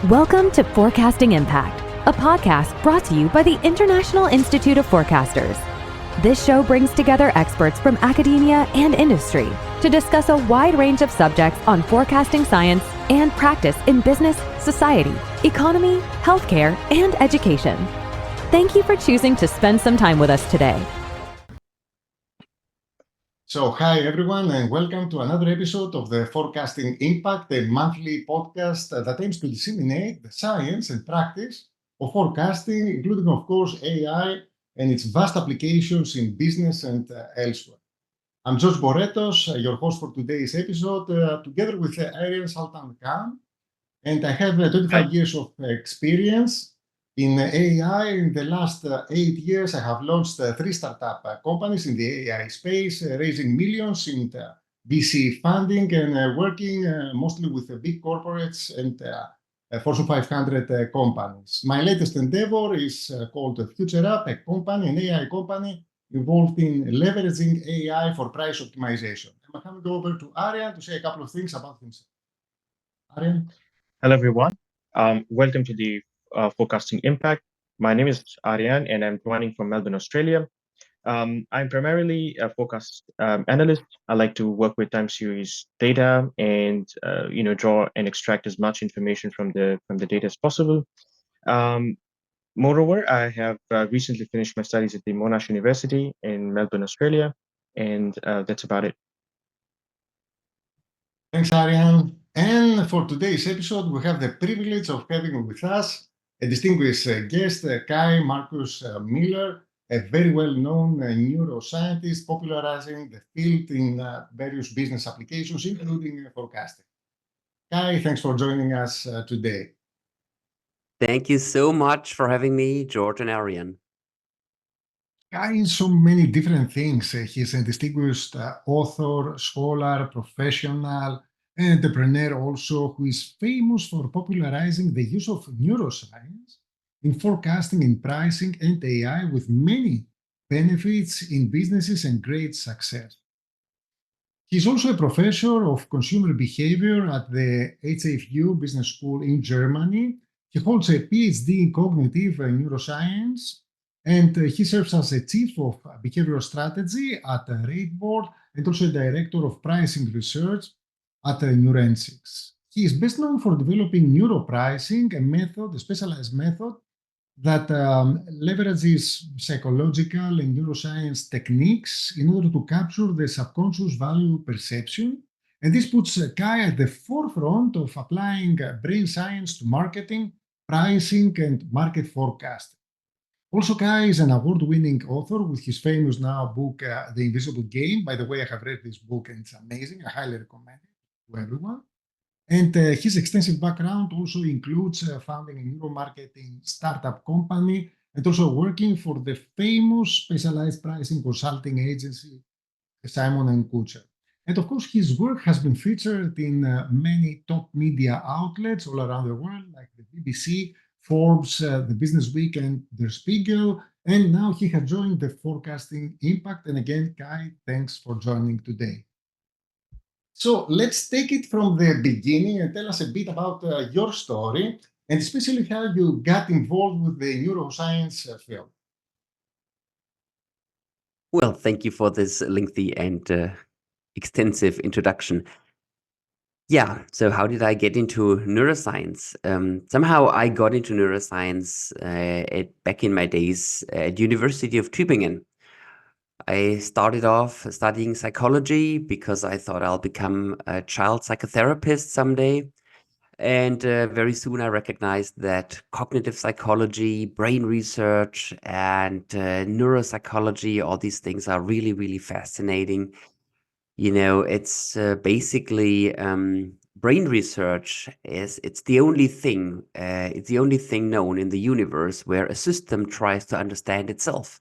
Welcome to Forecasting Impact, a podcast brought to you by the International Institute of Forecasters. This show brings together experts from academia and industry to discuss a wide range of subjects on forecasting science and practice in business, society, economy, healthcare, and education. Thank you for choosing to spend some time with us today. So, hi everyone, and welcome to another episode of the Forecasting Impact, a monthly podcast that aims to disseminate the science and practice of forecasting, including, of course, AI and its vast applications in business and elsewhere. I'm George Boretos, your host for today's episode, together with Arian Sultan Khan, and I have 25 years of experience in AI. In the last 8 years, I have launched 3 startup companies in the AI space, raising millions in VC funding and working mostly with big corporates and Fortune 500 companies. My latest endeavor is called FutureUP, a company, an AI company involved in leveraging AI for price optimization. I'm handing over to Arian to say a couple of things about himself. Arian? Hello, everyone. Welcome to the Forecasting Impact. My name is Arian, and I'm joining from Melbourne, Australia. I'm primarily a forecast analyst. I like to work with time series data and draw and extract as much information from the data as possible. Moreover, I have recently finished my studies at the Monash University in Melbourne, Australia, and that's about it. Thanks, Arian. And for today's episode, we have the privilege of having with us a distinguished guest, Kai-Markus Mueller, a very well-known neuroscientist popularizing the field in various business applications, including forecasting. Kai, thanks for joining us today. Thank you so much for having me, George and Arian. Kai is so many different things. He's a distinguished author, scholar, professional, entrepreneur also, who is famous for popularizing the use of neuroscience in forecasting and pricing and AI with many benefits in businesses and great success. He's also a professor of consumer behavior at the HFU Business School in Germany. He holds a PhD in cognitive neuroscience, and he serves as a chief of behavioral strategy at Rateboard and also a director of pricing research at Neuroscience. He is best known for developing neuropricing, a method, a specialized method that leverages psychological and neuroscience techniques in order to capture the subconscious value perception. And this puts Kai at the forefront of applying brain science to marketing, pricing, and market forecasting. Also, Kai is an award-winning author with his famous now book, The Invisible Game. By the way, I have read this book and it's amazing. I highly recommend it to everyone. And his extensive background also includes founding a neuromarketing startup company and also working for the famous specialized pricing consulting agency, Simon & Kucher. And of course, his work has been featured in many top media outlets all around the world, like the BBC, Forbes, the Business Week, and Der Spiegel. And now he has joined the Forecasting Impact. And again, Kai, thanks for joining today. So let's take it from the beginning and tell us a bit about your story, and especially how you got involved with the neuroscience field. Well, thank you for this lengthy and extensive introduction. Yeah, so how did I get into neuroscience? Somehow I got into neuroscience back in my days at University of Tübingen. I started off studying psychology because I thought I'll become a child psychotherapist someday. And very soon I recognized that cognitive psychology, brain research, and neuropsychology, all these things are really, really fascinating. You know, it's basically brain research it's the only thing known in the universe where a system tries to understand itself.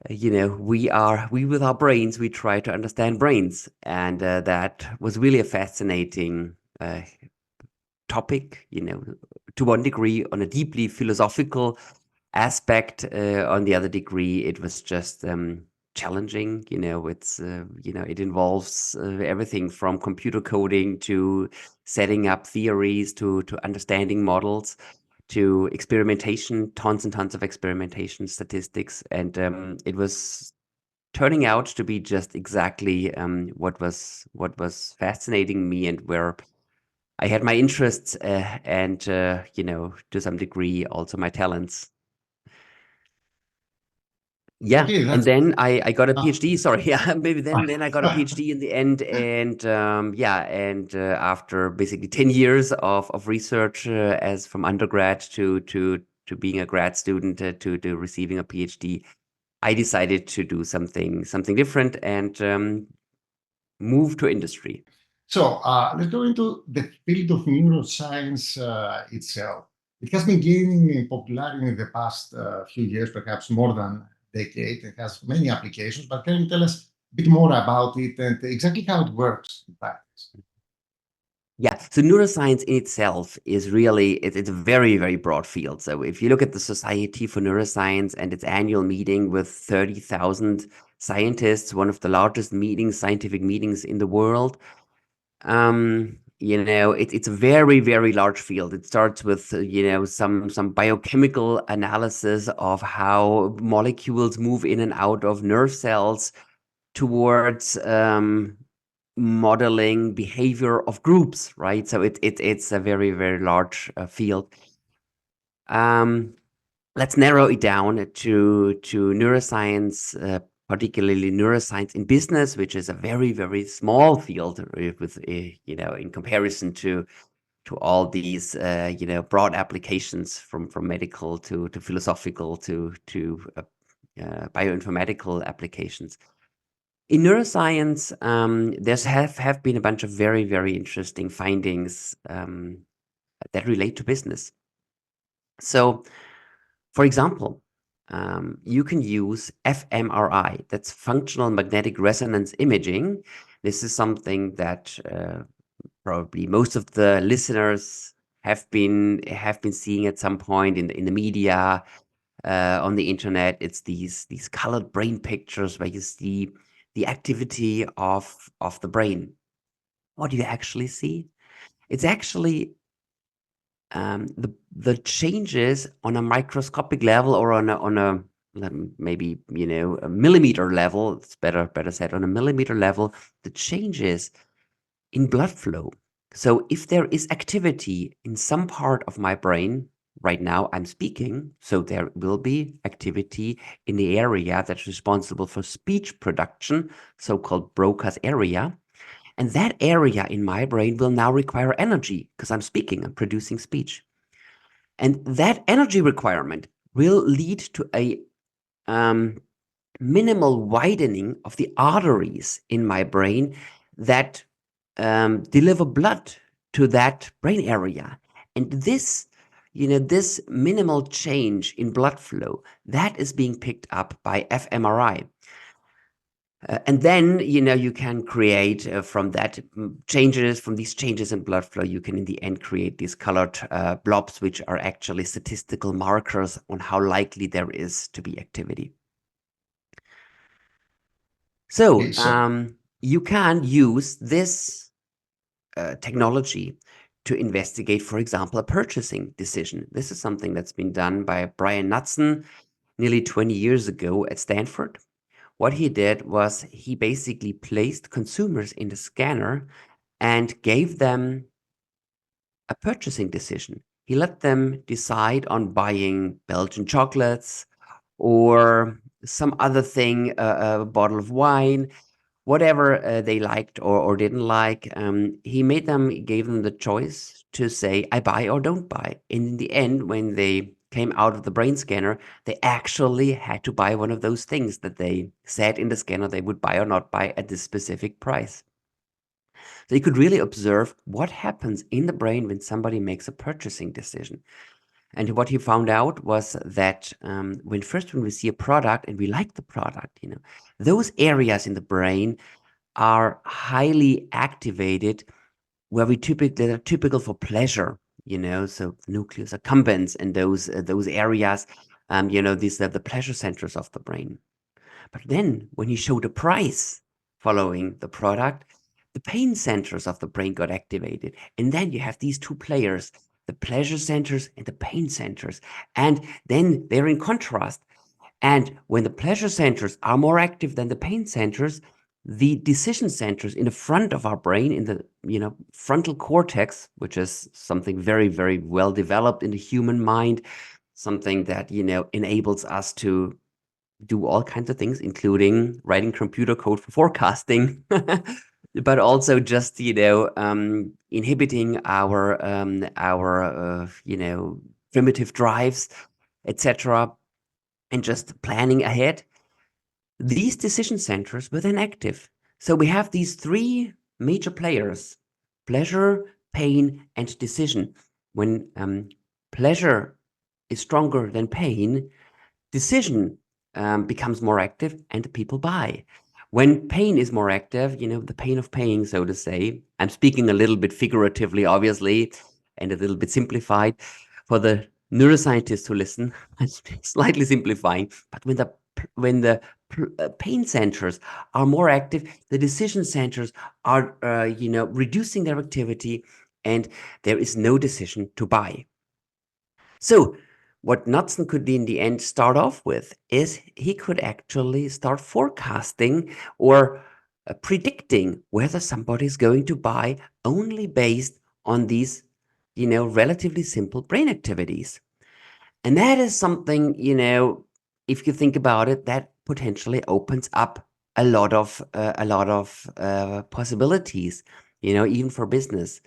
We with our brains, we try to understand brains, and that was really a fascinating topic, to one degree on a deeply philosophical aspect. On the other degree, it was just challenging. It's it involves everything from computer coding to setting up theories to understanding models to experimentation, tons and tons of experimentation statistics, and it was turning out to be just exactly what was fascinating me and where I had my interests and to some degree also my talents. Yeah, Okay, and that's then I got a uh, PhD. Sorry, yeah, maybe then I got a PhD in the end, and after basically 10 years of research, as from undergrad to being a grad student to receiving a PhD, I decided to do something different and move to industry. So let's go into the field of neuroscience itself. It has been gaining in popularity in the past few years, perhaps more than a decade. It has many applications, but can you tell us a bit more about it and exactly how it works in practice? Yeah, so neuroscience in itself is really, it's a very, very broad field. So if you look at the Society for Neuroscience and its annual meeting with 30,000 scientists, one of the largest scientific meetings in the world, it's a very, very large field. It starts with, some biochemical analysis of how molecules move in and out of nerve cells towards modeling behavior of groups, right? So it's a very, very large field. Let's narrow it down to neuroscience, particularly neuroscience in business, which is a very, very small field with, in comparison to all these, broad applications from medical to philosophical to bioinformatical applications. In neuroscience, there's have been a bunch of very, very interesting findings that relate to business. So, for example, you can use fMRI, that's functional magnetic resonance imaging. This is something that probably most of the listeners have been seeing at some point in the media, on the internet. It's these colored brain pictures where you see the activity of the brain. What do you actually see? It's actually the changes on a microscopic level or on a maybe a millimeter level. It's better said, on a millimeter level, the changes in blood flow. So if there is activity in some part of my brain, right now I'm speaking, so there will be activity in the area that's responsible for speech production, so-called Broca's area. And that area in my brain will now require energy because I'm speaking, I'm producing speech. And that energy requirement will lead to a minimal widening of the arteries in my brain that deliver blood to that brain area. And this minimal change in blood flow, that is being picked up by fMRI. And then, you can create from these changes in blood flow, you can in the end create these colored blobs, which are actually statistical markers on how likely there is to be activity. So, Okay, you can use this technology to investigate, for example, a purchasing decision. This is something that's been done by Brian Knudsen nearly 20 years ago at Stanford. What he did was he basically placed consumers in the scanner and gave them a purchasing decision. He let them decide on buying Belgian chocolates or some other thing, a bottle of wine, whatever they liked or didn't like. He gave them the choice to say, I buy or don't buy. And in the end, when they came out of the brain scanner, they actually had to buy one of those things that they said in the scanner they would buy or not buy at this specific price. So you could really observe what happens in the brain when somebody makes a purchasing decision. And what he found out was that when we see a product and we like the product, those areas in the brain are highly activated where that are typical for pleasure, so nucleus accumbens and those areas, these are the pleasure centers of the brain. But then when he showed a price following the product, the pain centers of the brain got activated. And then you have these two players, the pleasure centers and the pain centers. And then they're in contrast. And when the pleasure centers are more active than the pain centers, the decision centers in the front of our brain, in the frontal cortex, which is something very, very well developed in the human mind, something that enables us to do all kinds of things, including writing computer code for forecasting, but also just inhibiting our primitive drives, etc., and just planning ahead. These decision centers were then active. So we have these three major players: pleasure, pain, and decision. When pleasure is stronger than pain, decision becomes more active and people buy. When pain is more active, the pain of paying, so to say, I'm speaking a little bit figuratively, obviously, and a little bit simplified for the neuroscientists who listen. I'm slightly simplifying, but when the pain centers are more active, the decision centers are reducing their activity, and there is no decision to buy. So what Knudsen could in the end start off with is he could actually start forecasting or predicting whether somebody is going to buy only based on these, relatively simple brain activities. And that is something, if you think about it, that potentially opens up a lot of possibilities, even for business.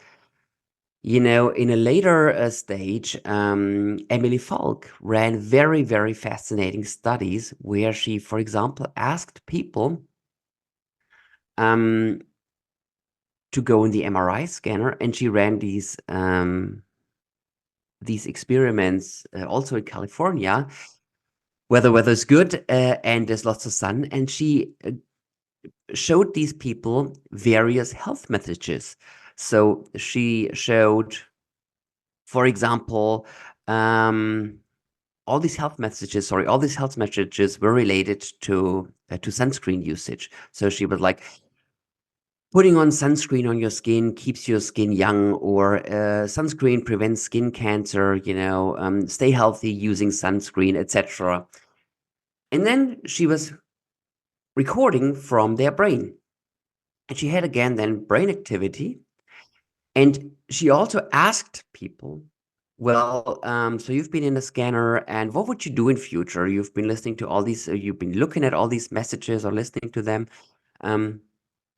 In a later stage, Emily Falk ran very, very fascinating studies where she, for example, asked people to go in the MRI scanner, and she ran these experiments also in California, where the weather's good and there's lots of sun, and she showed these people various health messages. So she showed, for example, all these health messages were related to sunscreen usage. So she was like, putting on sunscreen on your skin keeps your skin young, or sunscreen prevents skin cancer, stay healthy using sunscreen, etc. And then she was recording from their brain. And she had again then brain activity. And she also asked people, well, so you've been in a scanner, and what would you do in future? You've been listening to all these, you've been looking at all these messages or listening to them.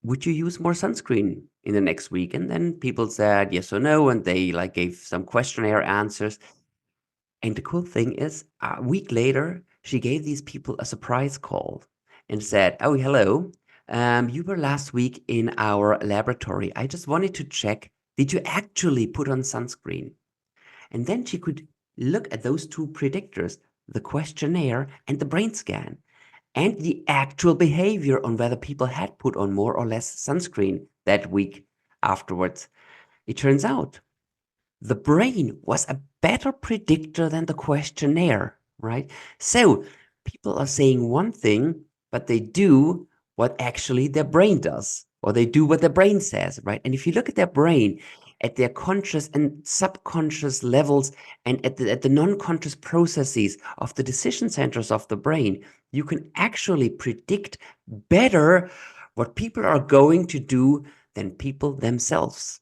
Would you use more sunscreen in the next week? And then people said yes or no, and they gave some questionnaire answers. And the cool thing is, a week later, she gave these people a surprise call and said, oh, hello, you were last week in our laboratory. I just wanted to check, did you actually put on sunscreen? And then she could look at those two predictors, the questionnaire and the brain scan, and the actual behavior on whether people had put on more or less sunscreen that week afterwards. It turns out the brain was a better predictor than the questionnaire, right? So people are saying one thing, but they do what actually their brain does, or they do what their brain says, right? And if you look at their brain, at their conscious and subconscious levels, and at the non-conscious processes of the decision centers of the brain, you can actually predict better what people are going to do than people themselves.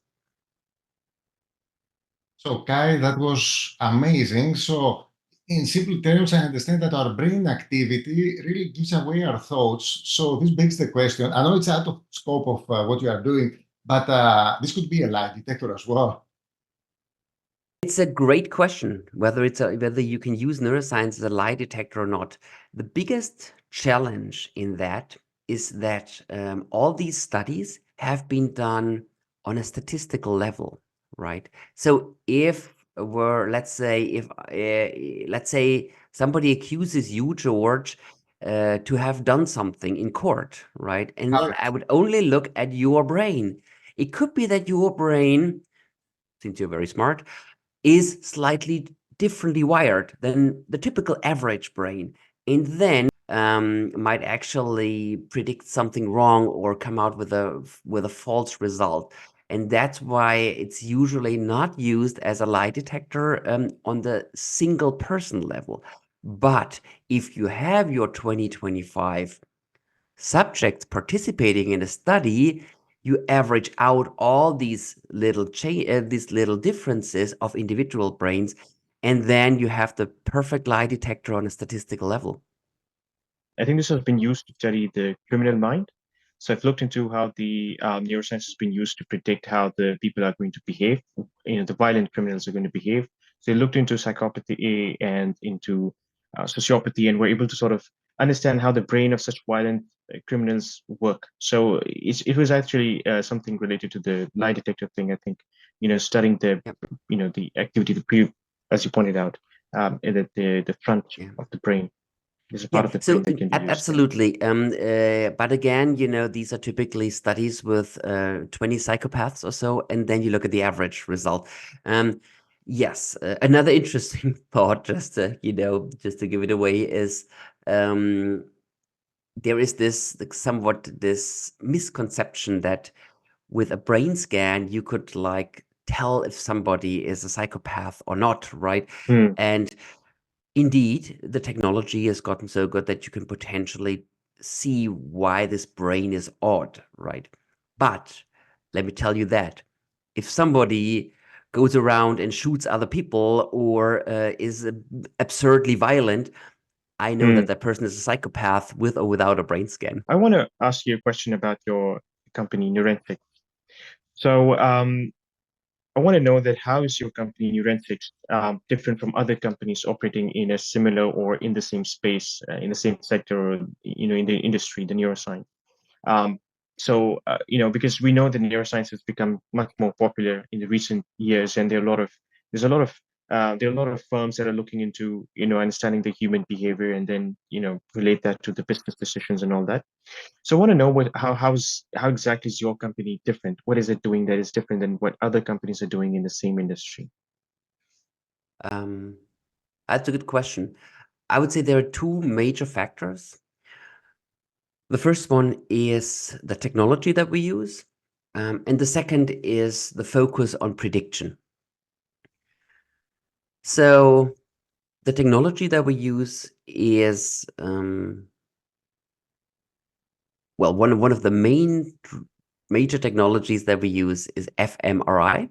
So, Kai, that was amazing. So, in simple terms, I understand that our brain activity really gives away our thoughts. So, this begs the question. I know it's out of scope of what you are doing, but this could be a lie detector as well. It's a great question, whether you can use neuroscience as a lie detector or not. The biggest challenge in that is that all these studies have been done on a statistical level, right? So if let's say somebody accuses you, George, to have done something in court, right? And then I would only look at your brain. It could be that your brain, since you're very smart, is slightly differently wired than the typical average brain. And then might actually predict something wrong or come out with a false result. And that's why it's usually not used as a lie detector on the single person level. But if you have your 2025 subjects participating in a study, you average out all these little differences of individual brains, and then you have the perfect lie detector on a statistical level. I think this has been used to study the criminal mind. So I've looked into how the neuroscience has been used to predict how the people are going to behave. The violent criminals are going to behave. So they looked into psychopathy and into sociopathy, and were able to sort of understand how the brain of such violent criminals work. So it was actually something related to the lie detector thing. I think studying the Yep. the activity, as you pointed out, the front of the brain. There's a part of the So brain that can be used there. absolutely. But again, these are typically studies with 20 psychopaths or so, and then you look at the average result. Yes, another interesting thought, just to give it away, is there is this misconception that with a brain scan you could tell if somebody is a psychopath or not, right? And indeed, the technology has gotten so good that you can potentially see why this brain is odd, right? But let me tell you that if somebody goes around and shoots other people or is absurdly violent, I know that that person is a psychopath with or without a brain scan. I want to ask you a question about your company, Neuroscience. So I want to know that how is your company, Neuroscience, different from other companies operating in a similar or in the same space, in the same sector, or, in the industry, the neuroscience? Because we know that neuroscience has become much more popular in the recent years, and there are a lot of firms that are looking into understanding the human behavior and then relate that to the business decisions and all that. So I want to know how exactly is your company different? What is it doing that is different than what other companies are doing in the same industry? That's a good question. I would say there are two major factors. The first one is the technology that we use, and the second is the focus on prediction. So the technology that we use is one of the major technologies that we use is fMRI,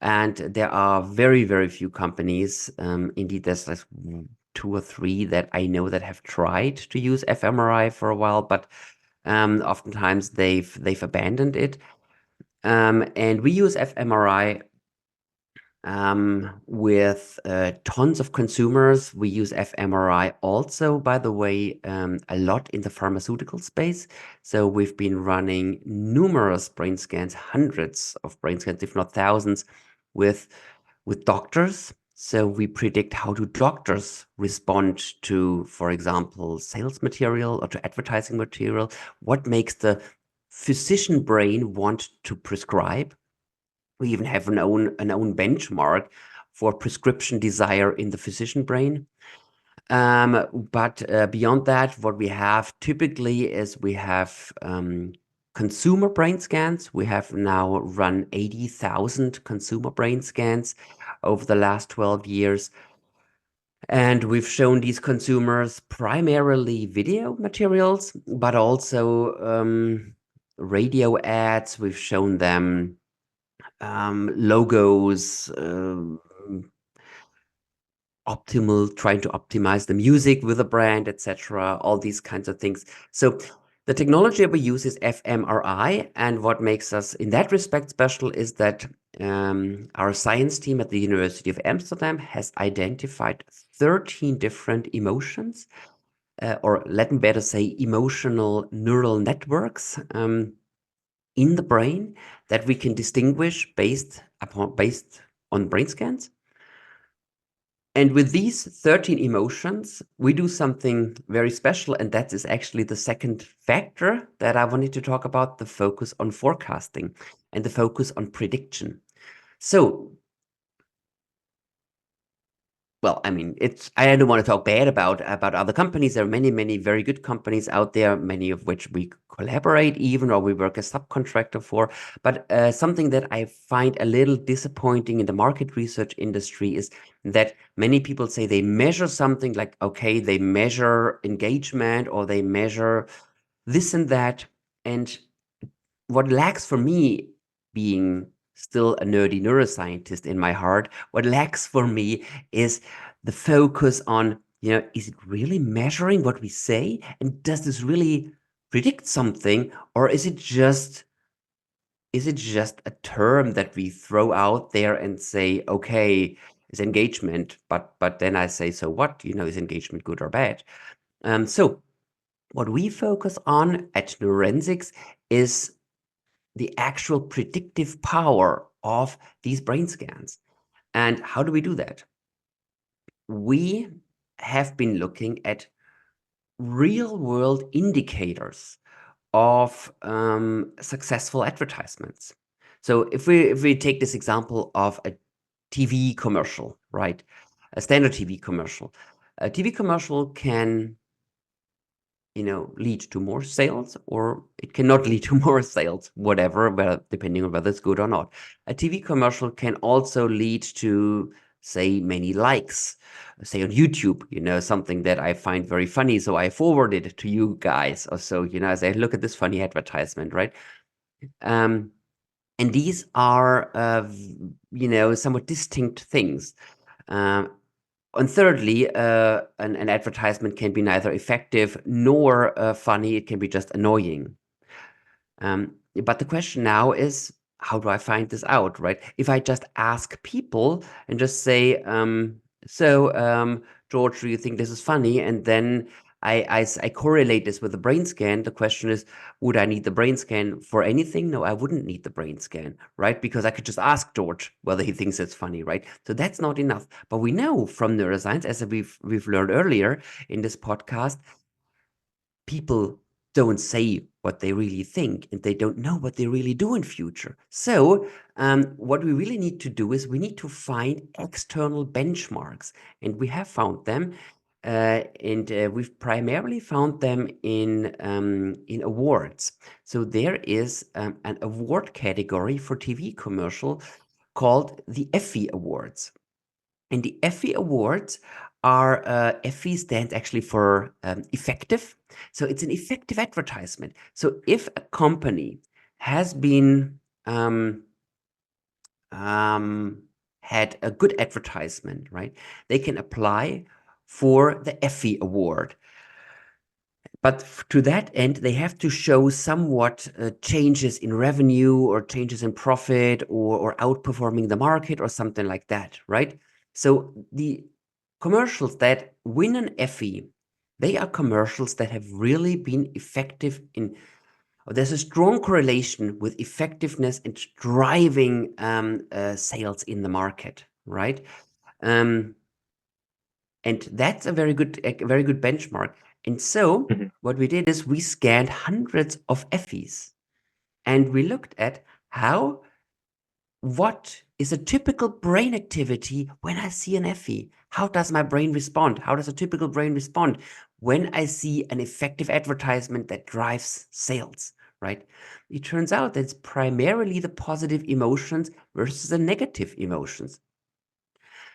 and there are very, very few companies. Indeed, there's like 2 or 3 that I know that have tried to use fMRI for a while, but oftentimes they've abandoned it. And we use fMRI with tons of consumers. We use fMRI also, by the way, a lot in the pharmaceutical space. So we've been running numerous brain scans, hundreds of brain scans, if not thousands, with doctors. So we predict how do doctors respond to, for example, sales material or to advertising material. What makes the physician brain want to prescribe? We even have an own benchmark for prescription desire in the physician brain. But beyond that, what we have typically is we have consumer brain scans. We have now run 80,000 consumer brain scans over the last 12 years. And we've shown these consumers primarily video materials, but also radio ads. We've shown them logos, trying to optimize the music with a brand, etc., all these kinds of things. So the technology that we use is fMRI, and what makes us in that respect special is that our science team at the University of Amsterdam has identified 13 different emotions, or let me better say emotional neural networks in the brain that we can distinguish based on brain scans. And with these 13 emotions, we do something very special, and that is actually the second factor that I wanted to talk about, the focus on forecasting and the focus on prediction. So, well, I mean, I don't want to talk bad about other companies. There are many very good companies out there, many of which we collaborate even, or we work as subcontractor for. But something that I find a little disappointing in the market research industry is that many people say they measure something like, okay, they measure engagement or they measure this and that. And what lacks for me, being still a nerdy neuroscientist in my heart, what lacks for me is the focus on, is it really measuring what we say? And does this really predict something? Or is it just a term that we throw out there and say, okay, it's engagement, but then I say, so what? Is engagement good or bad? So what we focus on at Neurensics is the actual predictive power of these brain scans. And how do we do that? We have been looking at real world indicators of successful advertisements. So if we take this example of a TV commercial, right? A standard TV commercial. A TV commercial can lead to more sales, or it cannot lead to more sales, whatever, depending on whether it's good or not. A TV commercial can also lead to, say, many likes, say on YouTube, something that I find very funny. So I forwarded it to you guys or so, I say, look at this funny advertisement, right? And these are, somewhat distinct things. And thirdly, an advertisement can be neither effective nor funny. It can be just annoying. But the question now is, how do I find this out, right? If I just ask people and just say, George, do you think this is funny? And then I correlate this with the brain scan. The question is, would I need the brain scan for anything? No, I wouldn't need the brain scan, right? Because I could just ask George whether he thinks it's funny, right? So that's not enough. But we know from neuroscience, as we've learned earlier in this podcast, people don't say what they really think, and they don't know what they really do in future. So what we really need to do is we need to find external benchmarks, and we have found them. And we've primarily found them in awards. So there is an award category for TV commercial called the Effie Awards. And the Effie Awards are, Effie stands actually for effective. So it's an effective advertisement. So if a company has been had a good advertisement, right, they can apply for the Effie Award. But to that end, they have to show somewhat changes in revenue or changes in profit or outperforming the market or something like that, right? So the commercials that win an Effie, they are commercials that have really been effective in. There's a strong correlation with effectiveness and driving sales in the market, right? And that's a very good benchmark. And so what we did is we scanned hundreds of Effies, and we looked at what is a typical brain activity when I see an Effie? How does my brain respond? How does a typical brain respond when I see an effective advertisement that drives sales, right? It turns out that it's primarily the positive emotions versus the negative emotions.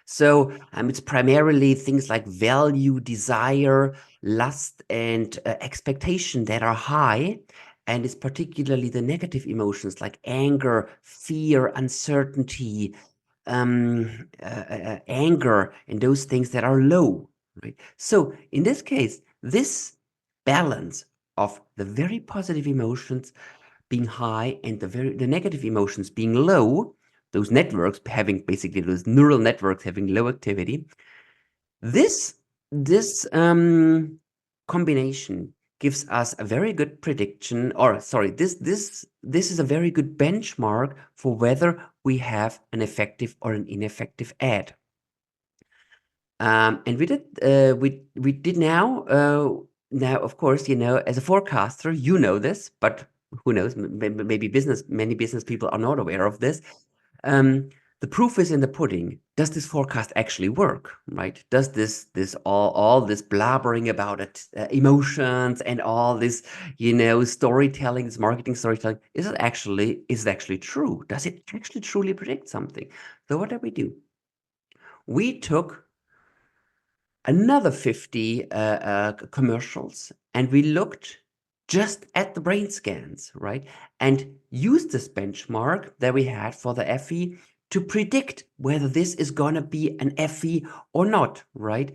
So it's primarily things like value, desire, lust, and expectation that are high. And it's particularly the negative emotions like anger, fear, uncertainty, anger, and those things that are low, right? So in this case, this balance of the very positive emotions being high and the negative emotions being low, those networks having basically those neural networks having low activity, this combination gives us a very good prediction, or sorry, this is a very good benchmark for whether we have an effective or an ineffective ad. And we did now, of course, as a forecaster, this, but who knows, maybe many business people are not aware of this. the proof is in the pudding. Does this forecast actually work, right? Does this all this blabbering about it, emotions and all this, storytelling, this marketing storytelling, is it actually true? Does it actually truly predict something? So what did we do? We took another 50 commercials and we looked just at the brain scans, right? And used this benchmark that we had for the FE to predict whether this is going to be an FE or not, right?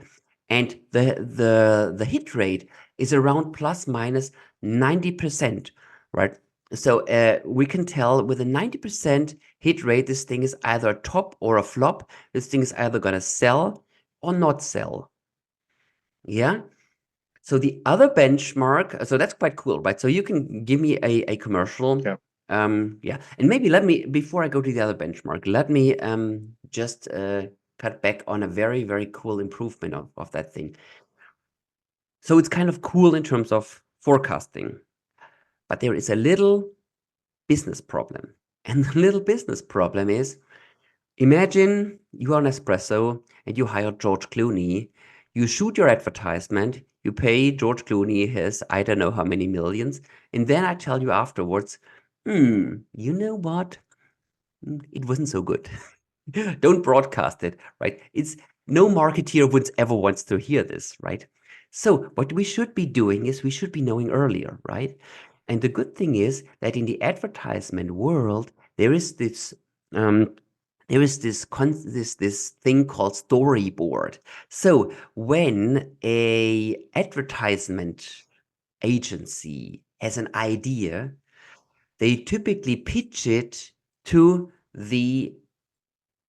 And the hit rate is around plus minus 90%, right? So we can tell with a 90% hit rate, this thing is either a top or a flop. This thing is either going to sell or not sell. Yeah. So the other benchmark, so that's quite cool, right? So you can give me a commercial. Yeah. Yeah. And maybe before I go to the other benchmark, let me just cut back on a very, very cool improvement of that thing. So it's kind of cool in terms of forecasting, but there is a little business problem. And the little business problem is, imagine you are Nespresso and you hire George Clooney. You shoot your advertisement, you pay George Clooney his, I don't know how many millions, and then I tell you afterwards, you know what? It wasn't so good. Don't broadcast it, right? It's no marketeer would ever wants to hear this, right? So what we should be doing is we should be knowing earlier, right? And the good thing is that in the advertisement world, there is this this thing called storyboard. So when a advertisement agency has an idea, they typically pitch it to the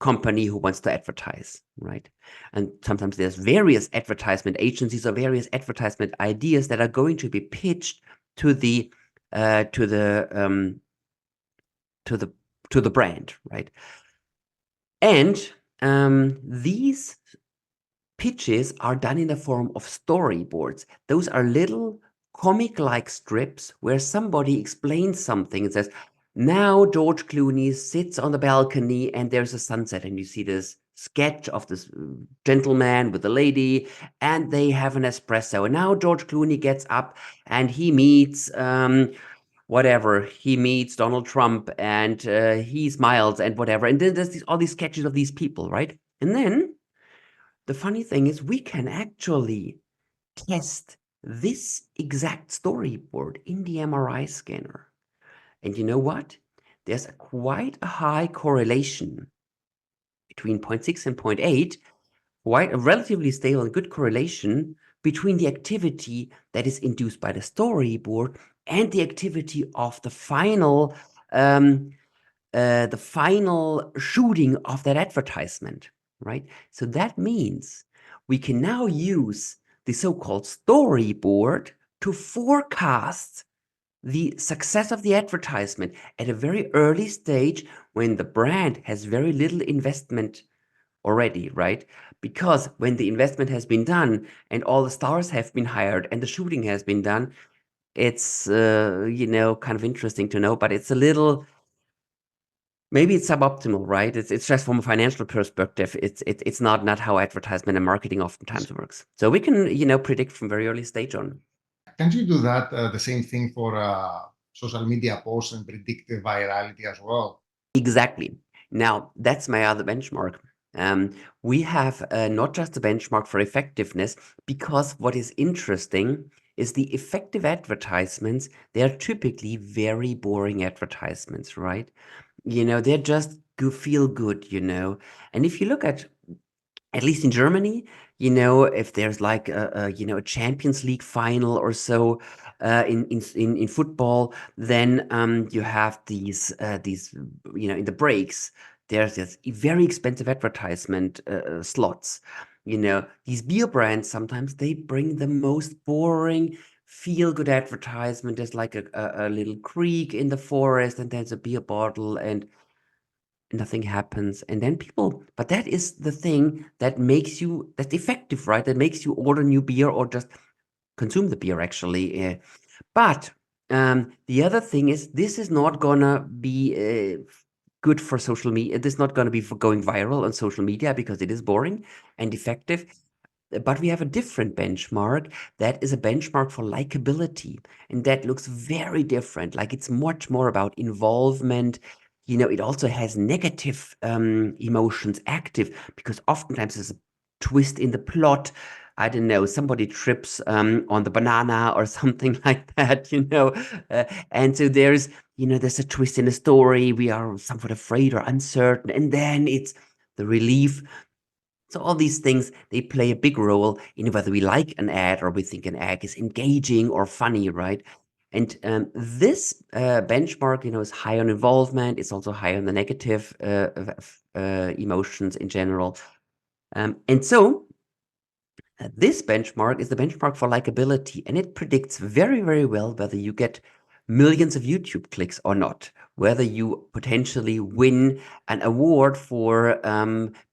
company who wants to advertise, right? And sometimes there's various advertisement agencies or various advertisement ideas that are going to be pitched to the brand, right? And these pitches are done in the form of storyboards. Those are little comic-like strips where somebody explains something and says, now George Clooney sits on the balcony and there's a sunset, and you see this sketch of this gentleman with the lady, and they have an espresso. And now George Clooney gets up and he meets whatever, he meets Donald Trump and he smiles and whatever. And then there's all these sketches of these people, right? And then the funny thing is we can actually test this exact storyboard in the MRI scanner. And you know what? There's quite a high correlation between 0.6 and 0.8, quite a relatively stable and good correlation between the activity that is induced by the storyboard and the activity of the final shooting of that advertisement, right? So that means we can now use the so-called storyboard to forecast the success of the advertisement at a very early stage when the brand has very little investment already, right? Because when the investment has been done and all the stars have been hired and the shooting has been done, it's kind of interesting to know, but it's a little, maybe it's suboptimal, right? It's just from a financial perspective, it's not how advertisement and marketing oftentimes works. So we can predict from very early stage on. Can't you do that the same thing for social media posts and predict the virality as well? Exactly. Now that's my other benchmark. We have not just a benchmark for effectiveness, because what is interesting is the effective advertisements. They're typically very boring advertisements, right? They're just feel good, And if you look at least in Germany, if there's like a Champions League final or so in football, then you have these in the breaks, there's this very expensive advertisement slots. These beer brands, sometimes they bring the most boring feel-good advertisement. There's like a little creek in the forest and there's a beer bottle and nothing happens. And then but that is the thing that that's effective, right? That makes you order new beer or just consume the beer, actually. But the other thing is, this is not gonna be good for social media. It is not going to be for going viral on social media because it is boring and effective. But we have a different benchmark that is a benchmark for likability. And that looks very different. Like it's much more about involvement. It also has negative emotions active because oftentimes there's a twist in the plot. I don't know, somebody trips on the banana or something like that, and so there's a twist in the story. We are somewhat afraid or uncertain, and then it's the relief. So all these things, they play a big role in whether we like an ad or we think an ad is engaging or funny, right? And this benchmark, is high on involvement. It's also high on the negative emotions in general. And so this benchmark is the benchmark for likability, and it predicts very, very well whether you get millions of YouTube clicks or not, whether you potentially win an award for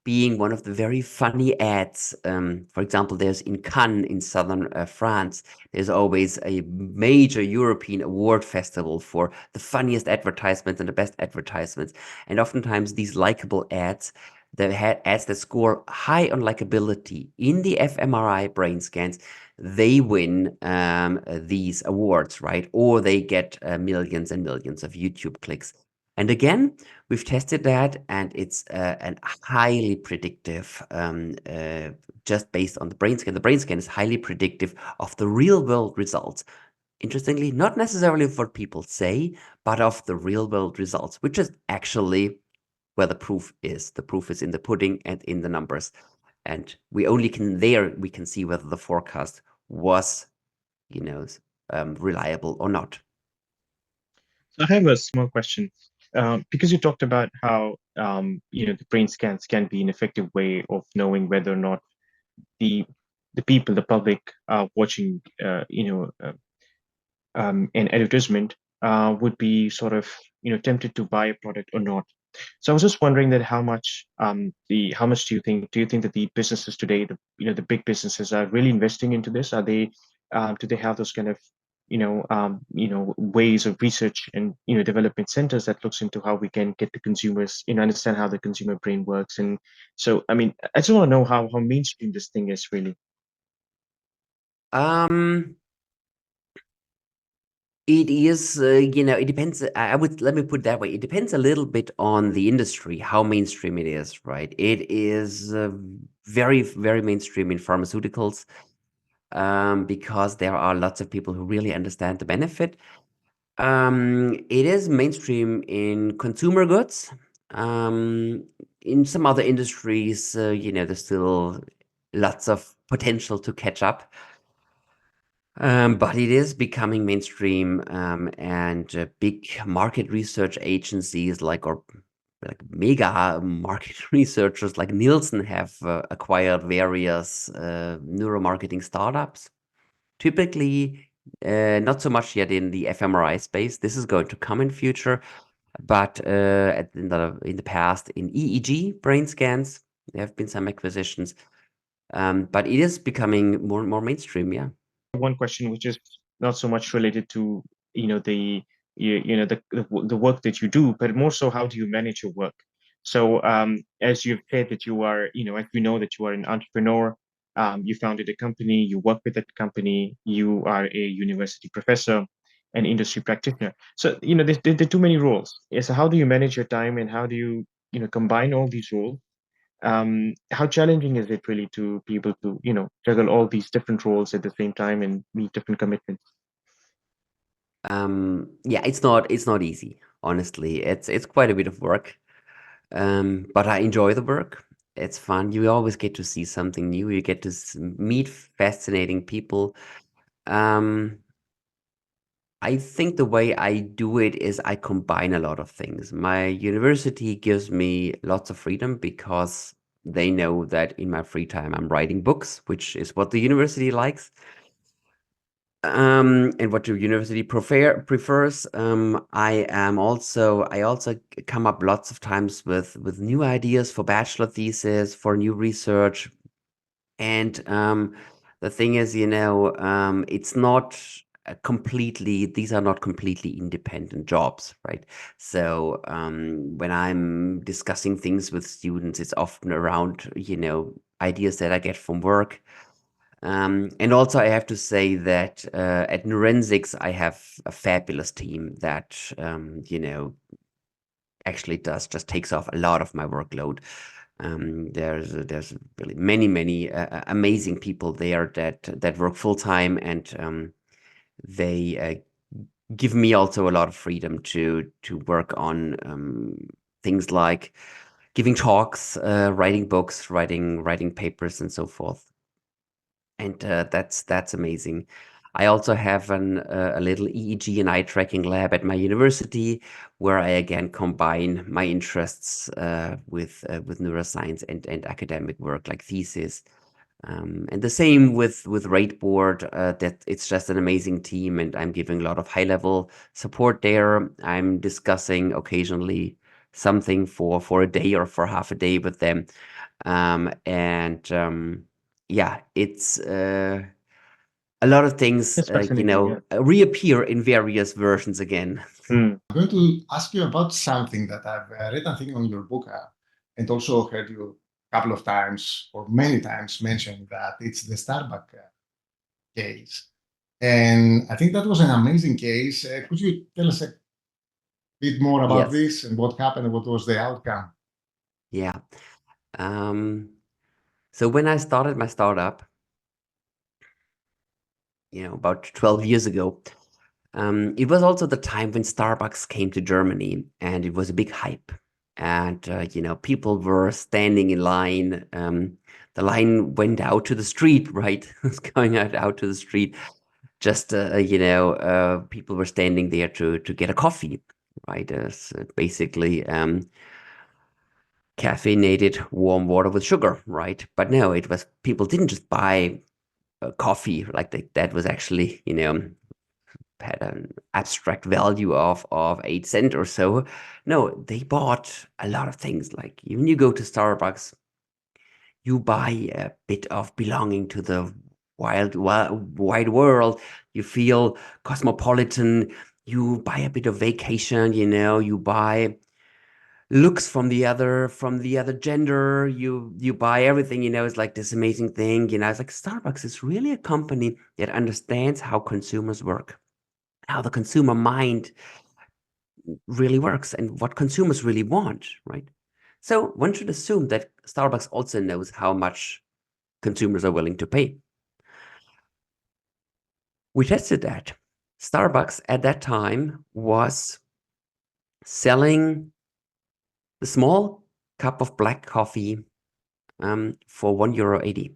being one of the very funny ads. For example, there's in Cannes in southern France, there's always a major European award festival for the funniest advertisements and the best advertisements. And oftentimes these likable ads, ads that score high on likability in the fMRI brain scans, they win these awards, right? Or they get millions and millions of YouTube clicks. And again, we've tested that, and it's an highly predictive, just based on the brain scan. The brain scan is highly predictive of the real world results. Interestingly, not necessarily of what people say, but of the real world results, which is actually where the proof is. The proof is in the pudding and in the numbers. And we can see whether the forecast was, reliable or not. So I have a small question. Because you talked about how the brain scans can be an effective way of knowing whether or not the people, the public, watching an advertisement would be sort of tempted to buy a product or not. So I was just wondering that how much do you think that the businesses today, the big businesses, are really investing into this? Are they do they have those kind of ways of research and development centers that looks into how we can get the consumers understand how the consumer brain works? And so I just want to know how mainstream this thing is really. It is, it depends. Let me put it that way. It depends a little bit on the industry, how mainstream it is, right? It is very, very mainstream in pharmaceuticals because there are lots of people who really understand the benefit. It is mainstream in consumer goods. In some other industries, there's still lots of potential to catch up. But it is becoming mainstream, and big market research agencies like mega market researchers like Nielsen have acquired various neuromarketing startups. Typically, not so much yet in the fMRI space. This is going to come in future, but in the past, in EEG brain scans, there have been some acquisitions. But it is becoming more and more mainstream, yeah. One question which is not so much related to the work that you do, but more so how do you manage your work? So as you've said that you are as we know that you are an entrepreneur, you founded a company, you work with that company, you are a university professor, an industry practitioner. So there are too many roles. Yeah, so how do you manage your time, and how do you combine all these roles? How challenging is it really to be able to juggle all these different roles at the same time and meet different commitments? Yeah, it's not easy, honestly. It's quite a bit of work, but I enjoy the work. It's fun. You always get to see something new. You get to meet fascinating people. I think the way I do it is I combine a lot of things. My university gives me lots of freedom because they know that in my free time I'm writing books, which is what the university likes. And what the university prefers. I also come up lots of times with new ideas for bachelor thesis, for new research. And the thing is, it's not these are not completely independent jobs, right? So when I'm discussing things with students, it's often around, ideas that I get from work. And also I have to say that at Neurensics, I have a fabulous team that, actually just takes off a lot of my workload. There's really many amazing people there that work full time, and they give me also a lot of freedom to work on things like giving talks, writing books, writing papers, and so forth. And that's amazing. I also have a little EEG and eye tracking lab at my university, where I again combine my interests with neuroscience and academic work like thesis. And the same with Rateboard. That it's just an amazing team, and I'm giving a lot of high-level support there. I'm discussing occasionally something for a day or for half a day with them. Yeah, it's a lot of things, It's fascinating. Yeah. reappear in various versions again. Mm. I'm going to ask you about something that I've read, I think, on your book, and also heard you a couple of times or many times mention that it's the Starbucks case. And I think that was an amazing case. Could you tell us a bit more about Yes. this and what happened and what was the outcome? Yeah. So when I started my startup, about 12 years ago, it was also the time when Starbucks came to Germany, and it was a big hype. And people were standing in line. The line went out to the street, right? It's going out to the street. Just people were standing there to get a coffee, right? Basically, caffeinated warm water with sugar, right? But no, it was people didn't just buy coffee like that was actually had an abstract value of 8 cents or so. No, they bought a lot of things. Like when you go to Starbucks, you buy a bit of belonging to the wide world. You feel cosmopolitan. You buy a bit of vacation. You buy looks from the other gender. You buy everything. It's like this amazing thing. It's like Starbucks is really a company that understands how consumers work, how the consumer mind really works, and what consumers really want, right? So one should assume that Starbucks also knows how much consumers are willing to pay. We tested that. Starbucks at that time was selling the small cup of black coffee for €1.80.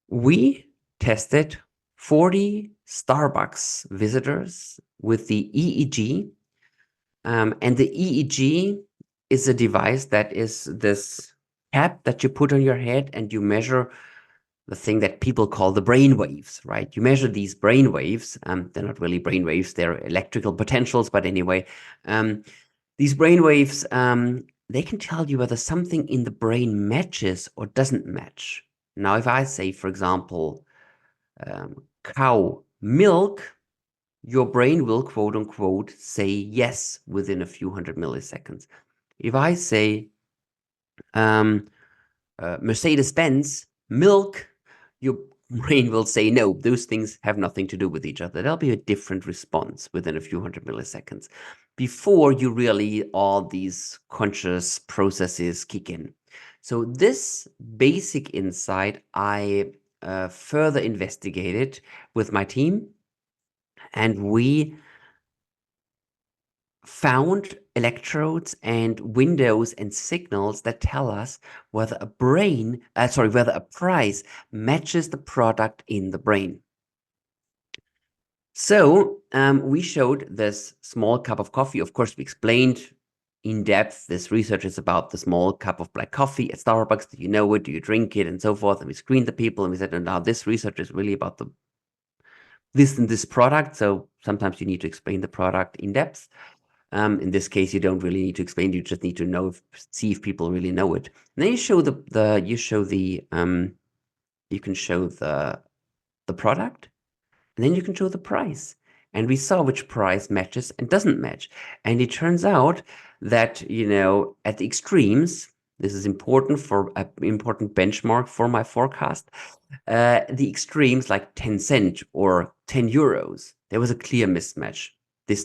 We tested 40 Starbucks visitors with the EEG, and the EEG is a device that is this cap that you put on your head, and you measure the thing that people call the brain waves, right? You measure these brain waves. They're not really brain waves, they're electrical potentials, but anyway, these brain waves, they can tell you whether something in the brain matches or doesn't match. Now, if I say, for example, cow milk, your brain will, quote unquote, say yes within a few hundred milliseconds. If I say Mercedes-Benz milk, your brain will say no. Those things have nothing to do with each other. There'll be a different response within a few hundred milliseconds before you really all these conscious processes kick in. So this basic insight I further investigated with my team, and we found electrodes and windows and signals that tell us whether whether a price matches the product in the brain. So we showed this small cup of coffee. Of course, we explained in depth this research is about the small cup of black coffee at Starbucks. Do you know it? Do you drink it? And so forth. And we screened the people, and we said, now this research is really about this and this product. So sometimes you need to explain the product in depth. In this case, you don't really need to explain. You just need to see if people really know it. And then you show you can show the the product, and then you can show the price. And we saw which price matches and doesn't match. And it turns out that, at the extremes, this is important for an important benchmark for my forecast, the extremes like 10 cents or 10 euros, there was a clear mismatch. This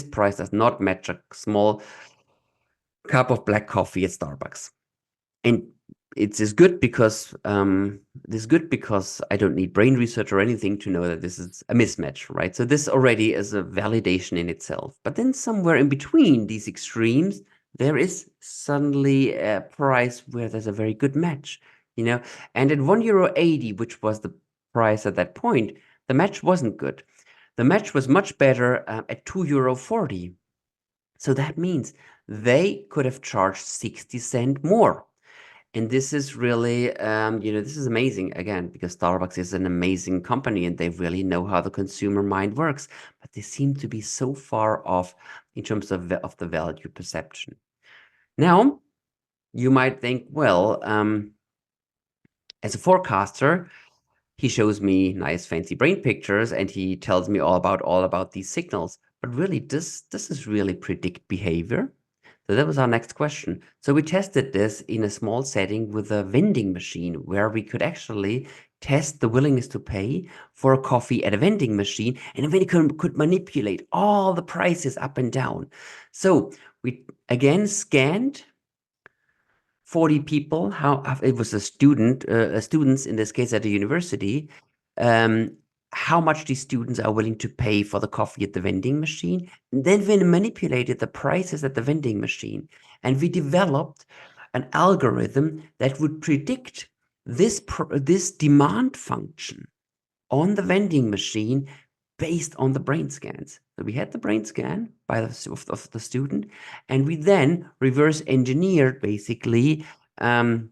price does not match a small cup of black coffee at Starbucks. And it is good because I don't need brain research or anything to know that this is a mismatch, right? So this already is a validation in itself. But then somewhere in between these extremes, there is suddenly a price where there's a very good match, And at €1.80, which was the price at that point, the match wasn't good. The match was much better at €2.40. So that means they could have charged 60 cents more. And this is really, this is amazing, again, because Starbucks is an amazing company and they really know how the consumer mind works. But they seem to be so far off in terms of the value perception. Now, you might think, well, as a forecaster, he shows me nice fancy brain pictures and he tells me all about these signals. But really, does this really predict behavior? So that was our next question. So we tested this in a small setting with a vending machine where we could actually test the willingness to pay for a coffee at a vending machine, and then we could manipulate all the prices up and down. So we again scanned 40 people. It was students in this case at a university. How much these students are willing to pay for the coffee at the vending machine. And then we manipulated the prices at the vending machine. And we developed an algorithm that would predict this demand function on the vending machine based on the brain scans. So we had the brain scan of the student, and we then reverse engineered, basically, we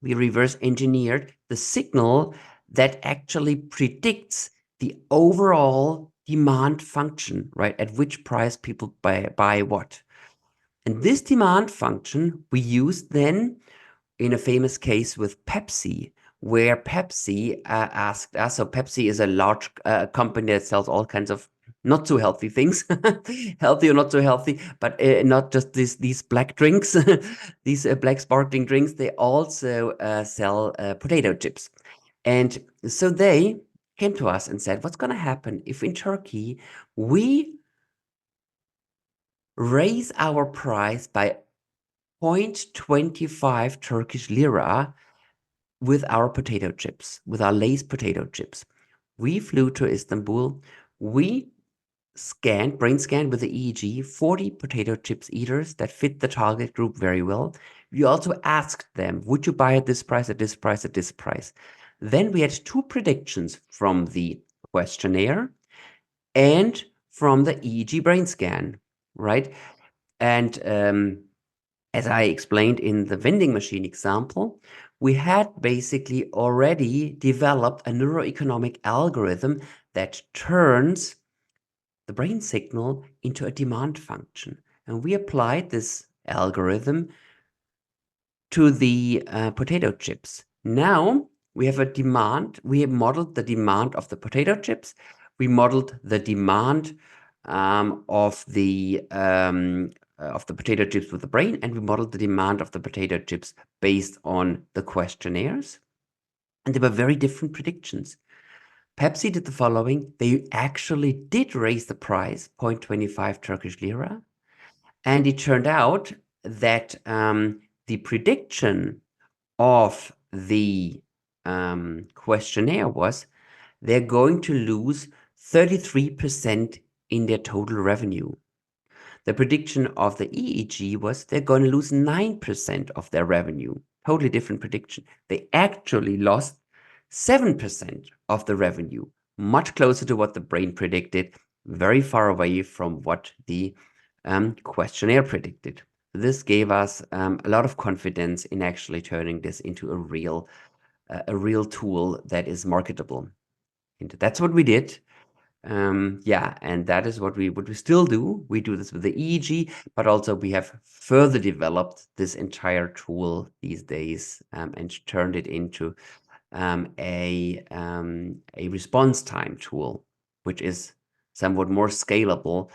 reverse engineered the signal that actually predicts the overall demand function, right? At which price people buy what. And this demand function we used then in a famous case with Pepsi, where Pepsi asked us, so Pepsi is a large company that sells all kinds of not so healthy things, healthy or not so healthy, but not just these black drinks, these black sparkling drinks. They also sell potato chips. And so they came to us and said, what's going to happen if in Turkey we raise our price by 0.25 Turkish lira with our potato chips, with our Lay's potato chips? We flew to Istanbul. We brain scanned with the EEG 40 potato chips eaters that fit the target group very well. We also asked them, would you buy at this price, at this price, at this price? Then we had two predictions from the questionnaire and from the EEG brain scan, right? And as I explained in the vending machine example, we had basically already developed a neuroeconomic algorithm that turns the brain signal into a demand function. And we applied this algorithm to the potato chips. Now we have a demand. We have modeled the demand of the potato chips. We modeled the demand of the potato chips with the brain, and we modeled the demand of the potato chips based on the questionnaires. And they were very different predictions. Pepsi did the following. They actually did raise the price 0.25 Turkish lira. And it turned out that the prediction of the questionnaire was they're going to lose 33% in their total revenue. The prediction of the EEG was they're going to lose 9% of their revenue. Totally different prediction. They actually lost 7% of the revenue, much closer to what the brain predicted, very far away from what the questionnaire predicted. This gave us a lot of confidence in actually turning this into a real tool that is marketable. And that's what we did. And that is what we still do. We do this with the EEG, but also we have further developed this entire tool these days and turned it into a response time tool, which is somewhat more scalable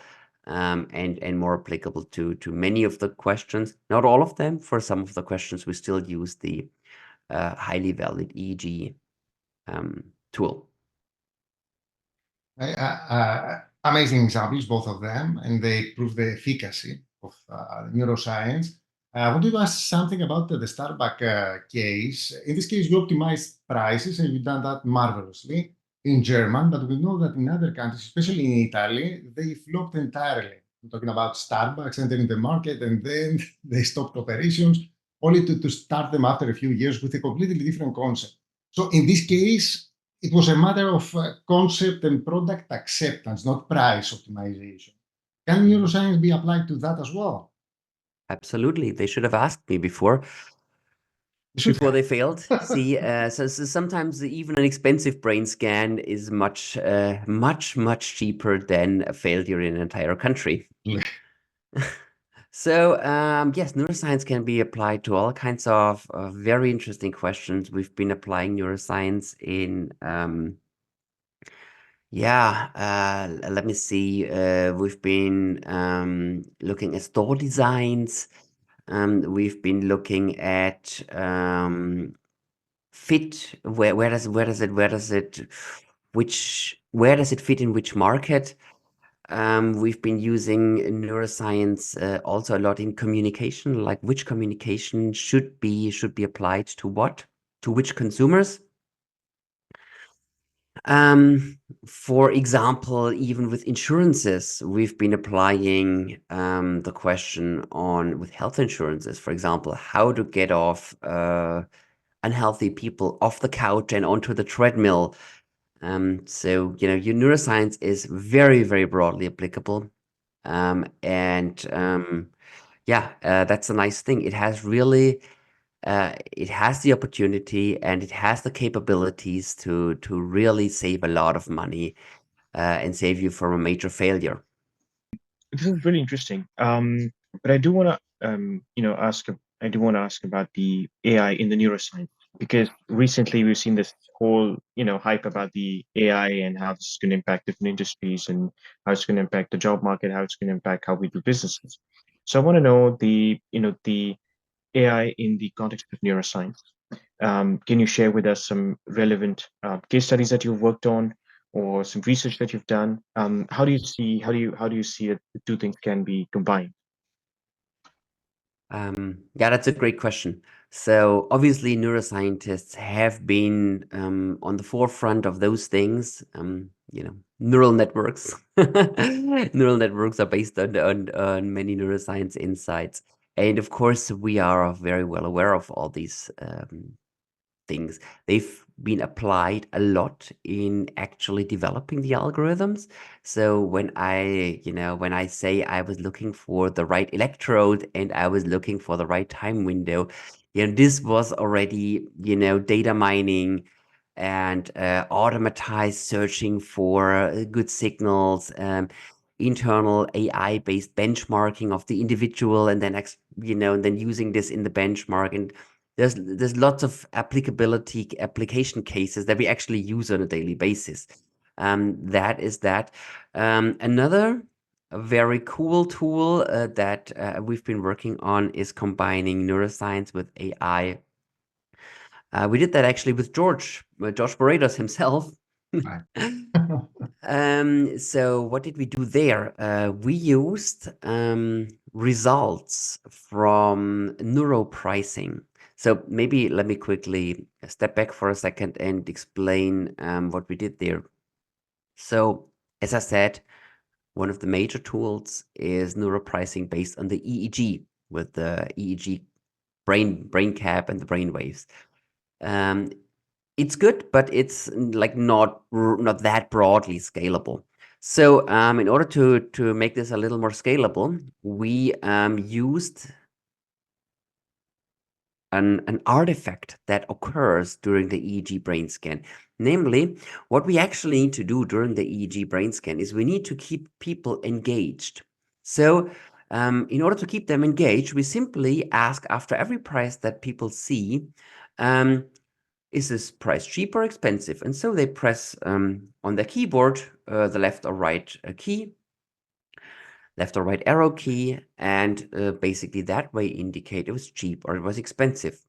and more applicable to many of the questions. Not all of them. For some of the questions, we still use the highly valid EEG tool. Amazing examples, both of them, and they prove the efficacy of neuroscience. I wanted to ask something about the Starbucks case. In this case, you optimized prices, and you've done that marvelously in German, but we know that in other countries, especially in Italy, they flopped entirely. I'm talking about Starbucks entering the market, and then they stopped operations, only to start them after a few years with a completely different concept. So in this case, it was a matter of concept and product acceptance, not price optimization. Can neuroscience be applied to that as well? Absolutely. They should have asked me before they failed. See, so sometimes even an expensive brain scan is much cheaper than a failure in an entire country. So yes, neuroscience can be applied to all kinds of very interesting questions. We've been applying neuroscience in let me see. We've been looking at store designs. We've been looking at fit. Where does it fit in which market? We've been using neuroscience also a lot in communication, like which communication should be applied to what, to which consumers. For example, even with insurances, we've been applying the question on with health insurances, for example, how to get off unhealthy people off the couch and onto the treadmill. So, your neuroscience is very, very broadly applicable. That's a nice thing. It has really it has the opportunity and it has the capabilities to really save a lot of money and save you from a major failure. This is really interesting. But I do want to, ask about the AI in the neuroscience, because recently we've seen this whole, hype about the AI and how it's going to impact different industries and how it's going to impact the job market, how it's going to impact how we do businesses. So I want to know the AI in the context of neuroscience. Can you share with us some relevant case studies that you've worked on, or some research that you've done? How do you see that the two things can be combined? That's a great question. So obviously, neuroscientists have been on the forefront of those things. Neural networks. Neural networks are based on many neuroscience insights, and of course, we are very well aware of all these things. They've been applied a lot in actually developing the algorithms. So when I say I was looking for the right electrode and I was looking for the right time window, this was already, data mining and automatized searching for good signals, internal AI-based benchmarking of the individual, and then then using this in the benchmark. And there's lots of application cases that we actually use on a daily basis. That is that. Another very cool tool that we've been working on is combining neuroscience with AI. We did that actually with Josh Boretos himself. Right. So what did we do there? We used results from neuropricing. So maybe let me quickly step back for a second and explain what we did there. So as I said, one of the major tools is neuropricing based on the EEG, with the EEG brain cap and the brain waves. It's good, but it's like not that broadly scalable. So in order to make this a little more scalable, we used an artifact that occurs during the EEG brain scan. Namely, what we actually need to do during the EEG brain scan is we need to keep people engaged. So in order to keep them engaged, we simply ask after every price that people see, is this price cheap or expensive? And so they press on their keyboard the left or right key, left or right arrow key, and basically that way indicate it was cheap or it was expensive.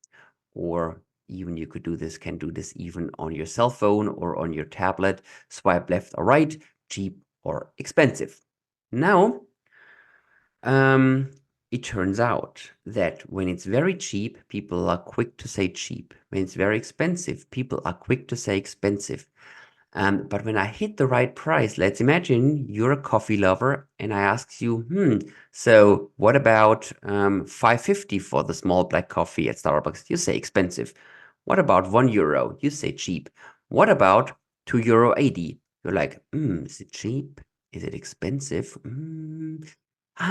Or even you could do this, can do this even on your cell phone or on your tablet, swipe left or right, cheap or expensive. Now, it turns out that when it's very cheap, people are quick to say cheap. When it's very expensive, people are quick to say expensive. But when I hit the right price, let's imagine you're a coffee lover and I ask you, so what about $5.50 for the small black coffee at Starbucks? You say expensive. What about €1? You say cheap. What about €2.80? You're like, is it cheap? Is it expensive?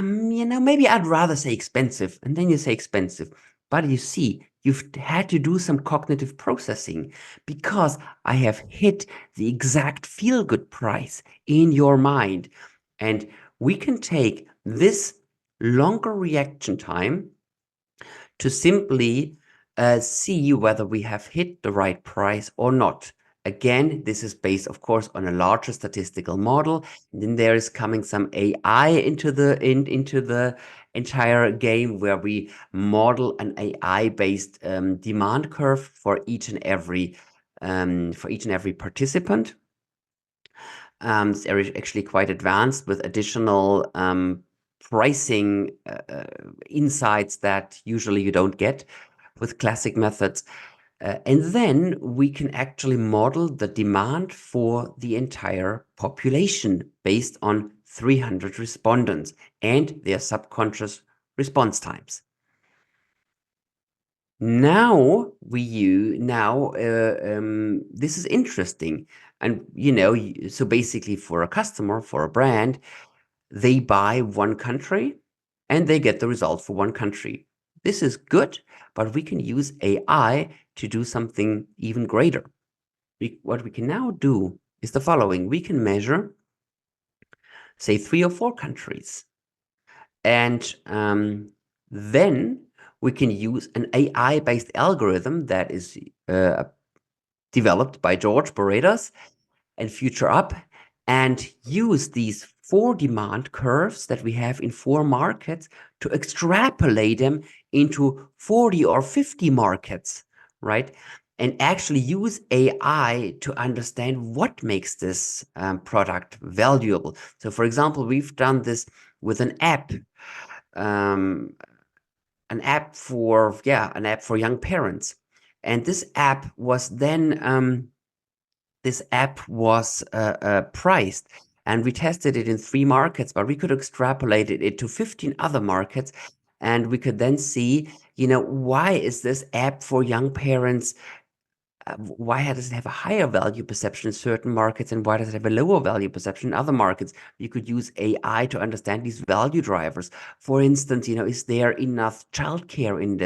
Maybe I'd rather say expensive. And then you say expensive. But you see, you've had to do some cognitive processing because I have hit the exact feel-good price in your mind. And we can take this longer reaction time to simply see whether we have hit the right price or not. Again, this is based, of course, on a larger statistical model. And then there is coming some AI into the entire game, where we model an AI-based demand curve for each and every participant. They're actually quite advanced with additional pricing insights that usually you don't get with classic methods. And then we can actually model the demand for the entire population based on 300 respondents and their subconscious response times. Now this is interesting. And, so basically for a customer, for a brand, they buy one country and they get the result for one country. This is good, but we can use AI to do something even greater. What we can now do is the following. We can measure, say, 3 or 4 countries. And then we can use an AI-based algorithm that is developed by George Boretos and FutureUP, and use these 4 demand curves that we have in 4 markets to extrapolate them into 40 or 50 markets, right? And actually use AI to understand what makes this product valuable. So, for example, we've done this with an app for young parents, and this app was then priced, and we tested it in 3 markets, but we could extrapolate it to 15 other markets, and we could then see, why is this app for young parents? Why does it have a higher value perception in certain markets, and why does it have a lower value perception in other markets? You could use AI to understand these value drivers. For instance, is there enough childcare in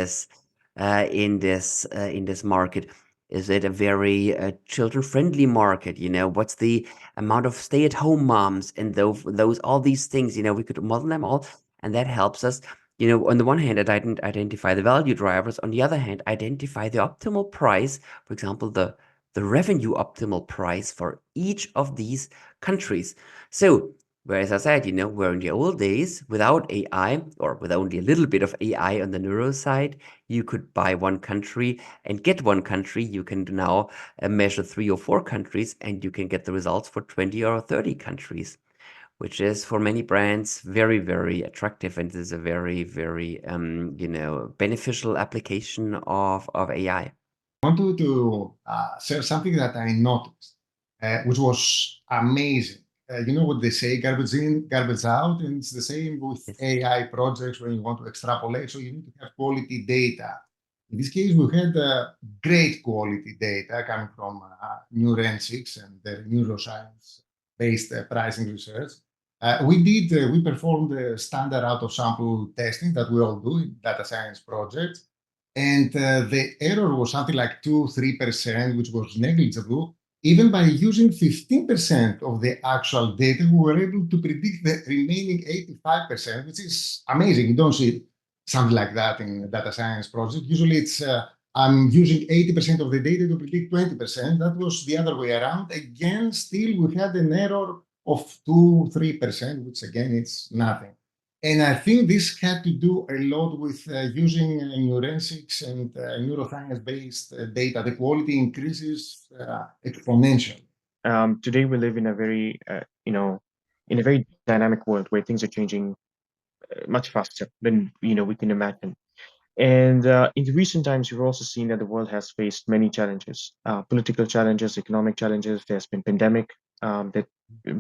this market? Is it a very children-friendly market? What's the amount of stay-at-home moms and those all these things? We could model them all, and that helps us. On the one hand, identify the value drivers. On the other hand, identify the optimal price. For example, the revenue optimal price for each of these countries. So, whereas I said, where in the old days, without AI or with only a little bit of AI on the neuro side, you could buy one country and get one country. You can now measure 3 or 4 countries, and you can get the results for 20 or 30 countries, which is for many brands very, very attractive, and is a very, very beneficial application of AI. I want to share something that I noticed, which was amazing. What they say, garbage in, garbage out, and it's the same with Yes. AI projects when you want to extrapolate. So you need to have quality data. In this case, we had great quality data coming from Neuroscience and the Neuroscience-based pricing research. We performed standard out-of-sample testing that we all do in data science projects. And the error was something like 2-3%, which was negligible. Even by using 15% of the actual data, we were able to predict the remaining 85%, which is amazing. You don't see something like that in a data science project. Usually it's I'm using 80% of the data to predict 20%. That was the other way around. Again, still we had an error of 2-3%, which again, it's nothing. And I think this had to do a lot with using neuroforensics and neuroscience-based data. The quality increases exponentially. Today we live in a very, in a very dynamic world where things are changing much faster than we can imagine. And in the recent times, we've also seen that the world has faced many challenges, political challenges, economic challenges. There's been pandemic that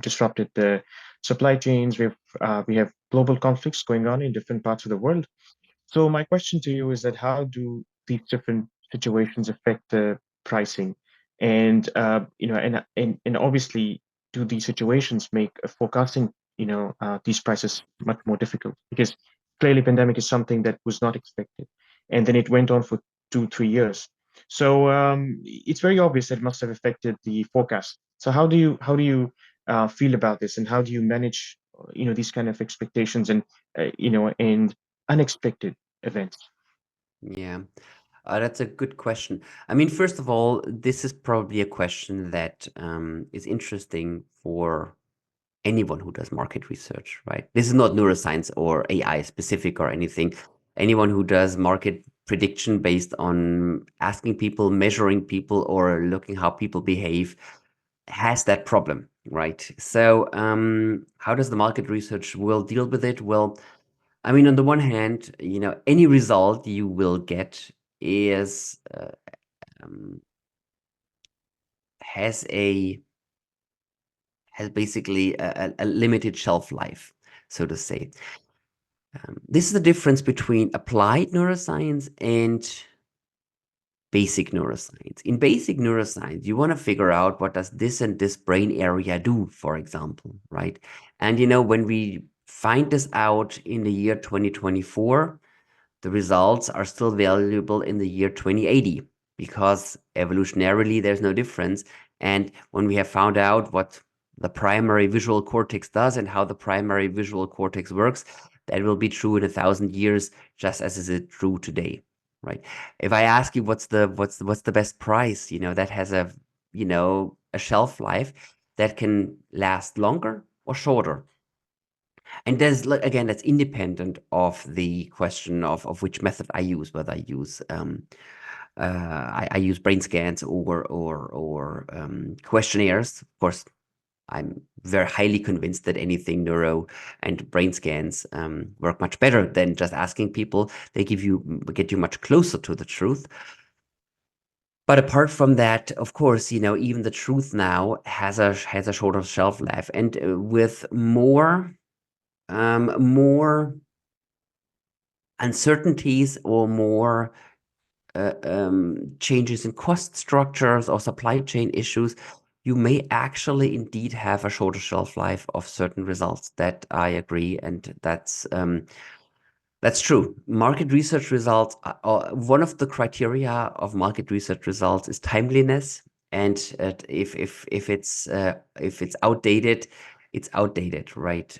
disrupted the supply chains. We have global conflicts going on in different parts of the world. So my question to you is that how do these different situations affect the pricing? And and obviously, do these situations make forecasting these prices much more difficult? Because clearly, pandemic is something that was not expected, and then it went on for 2-3 years. So it's very obvious that it must have affected the forecast. So how do you feel about this, and how do you manage these kind of expectations and and unexpected events? Yeah, that's a good question. I mean, first of all, this is probably a question that is interesting for anyone who does market research, right? This is not neuroscience or AI specific or anything. Anyone who does market prediction based on asking people, measuring people, or looking how people behave has that problem, right? So how does the market research world deal with it? Well, I mean, on the one hand, any result you will get is has basically a limited shelf life, so to say. This is the difference between applied neuroscience and basic neuroscience. In basic neuroscience, you want to figure out what does this and this brain area do, for example, right? And when we find this out in the year 2024, the results are still valuable in the year 2080 because evolutionarily there's no difference. And when we have found out what the primary visual cortex does and how the primary visual cortex works, that will be true in 1,000 years, just as is it true today, right? If I ask you what's the best price, that has a shelf life that can last longer or shorter. And there's again, that's independent of the question of which method I use, whether I use I use brain scans or questionnaires. Of course, I'm very highly convinced that anything neuro and brain scans work much better than just asking people. They get you much closer to the truth. But apart from that, of course, even the truth now has a shorter shelf life, and with more uncertainties or more changes in cost structures or supply chain issues, you may actually indeed have a shorter shelf life of certain results. That I agree, and that's true. Market research results, one of the criteria of market research results is timeliness, and if it's outdated, it's outdated, right?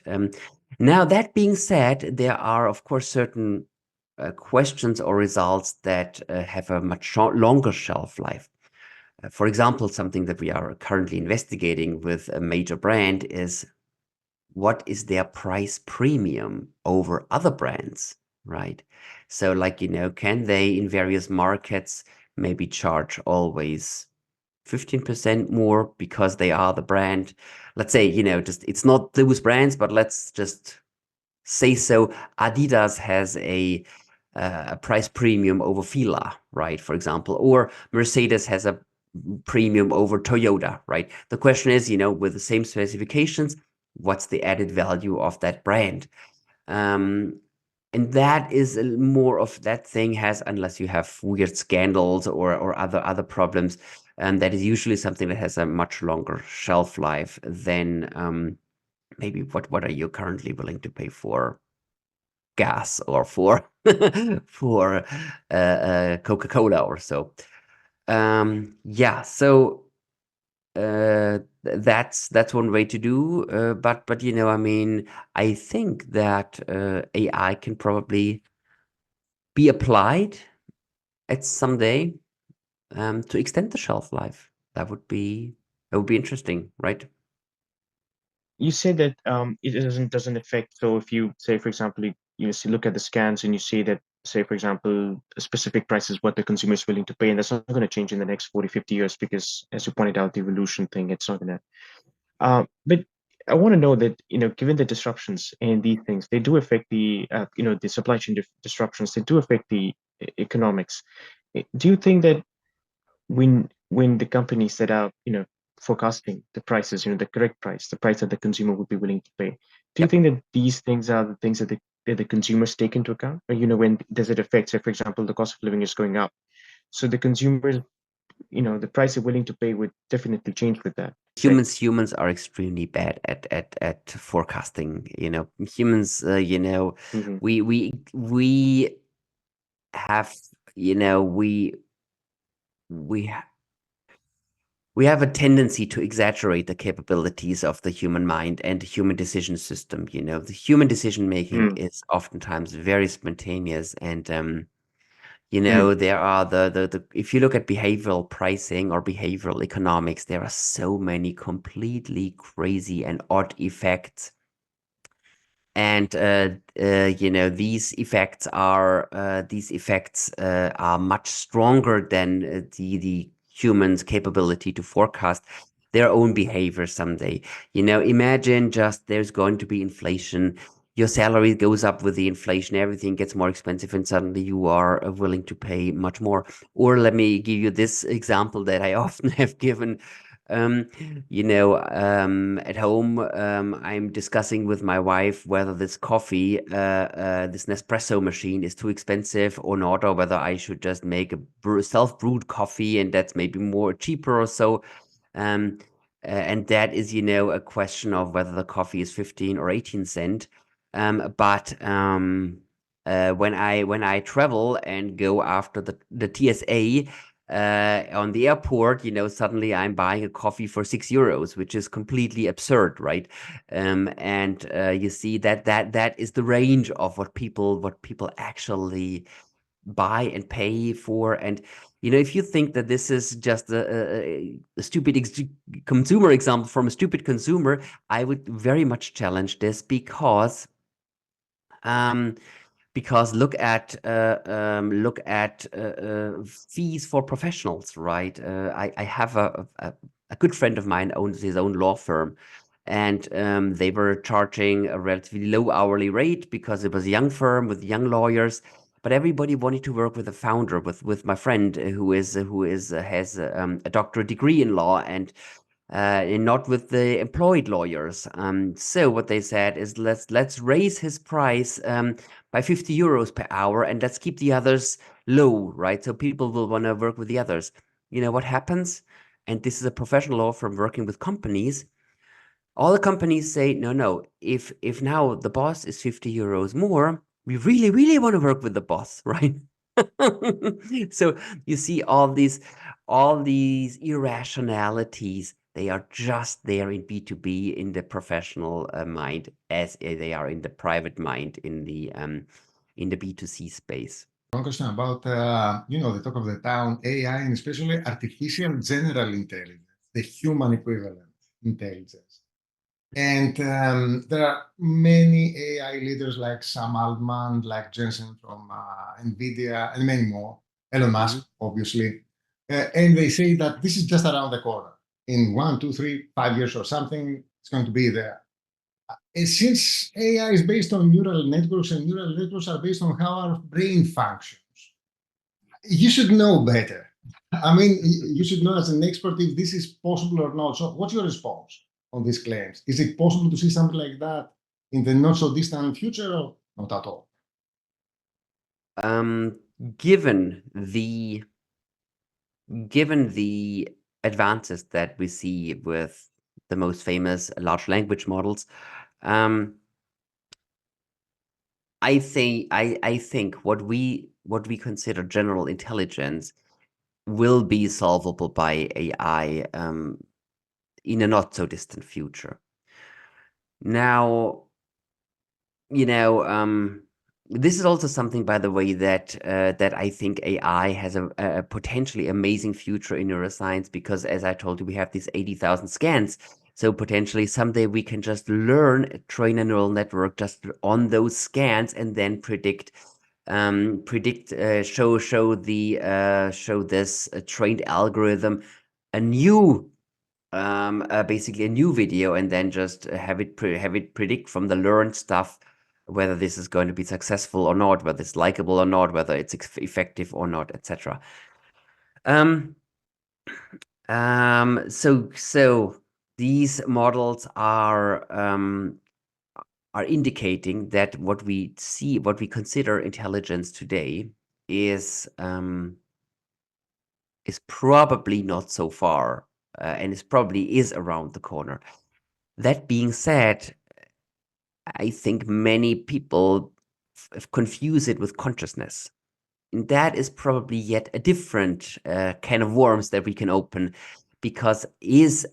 Now, that being said, there are, of course, certain questions or results that have a much longer shelf life. For example, something that we are currently investigating with a major brand is what is their price premium over other brands, right? So can they in various markets maybe charge always 15% more because they are the brand? Let's say, just it's not those brands, but let's just say so. Adidas has a price premium over Fila, right? For example, or Mercedes has a premium over Toyota, right? The question is, with the same specifications, what's the added value of that brand? And that is more of that thing has, unless you have weird scandals or other problems, that is usually something that has a much longer shelf life than maybe what are you currently willing to pay for gas or for for Coca-Cola or so. Yeah, so that's one way to do. But I mean, I think that AI can probably be applied at someday to extend the shelf life. That would be interesting, right? You say that it doesn't affect. So if you say, for example, look at the scans and you see that, say, for example, a specific price is what the consumer is willing to pay, and that's not going to change in the next 40, 50 years because, as you pointed out, the evolution thing, it's not going to. But I want to know that, given the disruptions and these things, they do affect the, the supply chain disruptions. They do affect the economics. Do you think that when the companies set out, forecasting the prices, the correct price, the price that the consumer would be willing to pay, do you Yep. think that these things are the things that the consumers take into account? Or, when does it affect, say, for example, the cost of living is going up? So the consumers, the price they're willing to pay would definitely change with that. Humans are extremely bad at forecasting. Humans, Mhm. we have, we have a tendency to exaggerate the capabilities of the human mind and the human decision system. The human decision making Mm, is oftentimes very spontaneous, and mm, there are the if you look at behavioral pricing or behavioral economics, there are so many completely crazy and odd effects. And these effects are much stronger than the human's capability to forecast their own behavior someday. Imagine just there's going to be inflation. Your salary goes up with the inflation, everything gets more expensive, and suddenly you are willing to pay much more. Or let me give you this example that I often have given. At home, I'm discussing with my wife whether this coffee, this Nespresso machine is too expensive or not, or whether I should just make a self-brewed coffee and that's maybe more cheaper or so. And that is, a question of whether the coffee is 15 or 18 cent. But when I travel and go after the TSA, on the airport, suddenly I'm buying a coffee for €6, which is completely absurd, right? And you see that is the range of what people actually buy and pay for. And if you think that this is just a stupid consumer example from a stupid consumer, I would very much challenge this because look at fees for professionals, right? I have a good friend of mine owns his own law firm, and they were charging a relatively low hourly rate because it was a young firm with young lawyers. But everybody wanted to work with the founder, with my friend who has a doctorate degree in law, and not with the employed lawyers. So what they said is let's raise his price by €50 per hour, and let's keep the others low, right? So people will want to work with the others. You know what happens? And this is a professional law firm working with companies. All the companies say, no. If now the boss is €50 more, we really, really want to work with the boss, right? So you see all these irrationalities. They are just there in B2B, in the professional mind, as they are in the private mind, in the B2C space. One question about, the talk of the town, AI, and especially artificial general intelligence, the human equivalent intelligence. And there are many AI leaders like Sam Altman, like Jensen from NVIDIA, and many more, Elon Musk, obviously. And they say that this is just around the corner. In 1, 2, 3, 5 years or something, it's going to be there. And since AI is based on neural networks, and neural networks are based on how our brain functions, you should know better. I mean, you should know as an expert if this is possible or not. So what's your response on these claims? Is it possible to see something like that in the not so distant future or not at all? Given the advances that we see with the most famous large language models, I think what we consider general intelligence will be solvable by AI in a not so distant future. Now, this is also something, by the way, that I think AI has a potentially amazing future in neuroscience, because as I told you, we have these 80,000 scans. So potentially someday we can just train a neural network just on those scans, and then show this trained algorithm a new basically a new video, and then just have it predict from the learned stuff whether this is going to be successful or not, whether it's likable or not, whether it's effective or not, etc. So these models are indicating that what we consider intelligence today is probably not so far, and it probably is around the corner. That being said, I think many people confuse it with consciousness. And that is probably yet a different can of worms that we can open, because is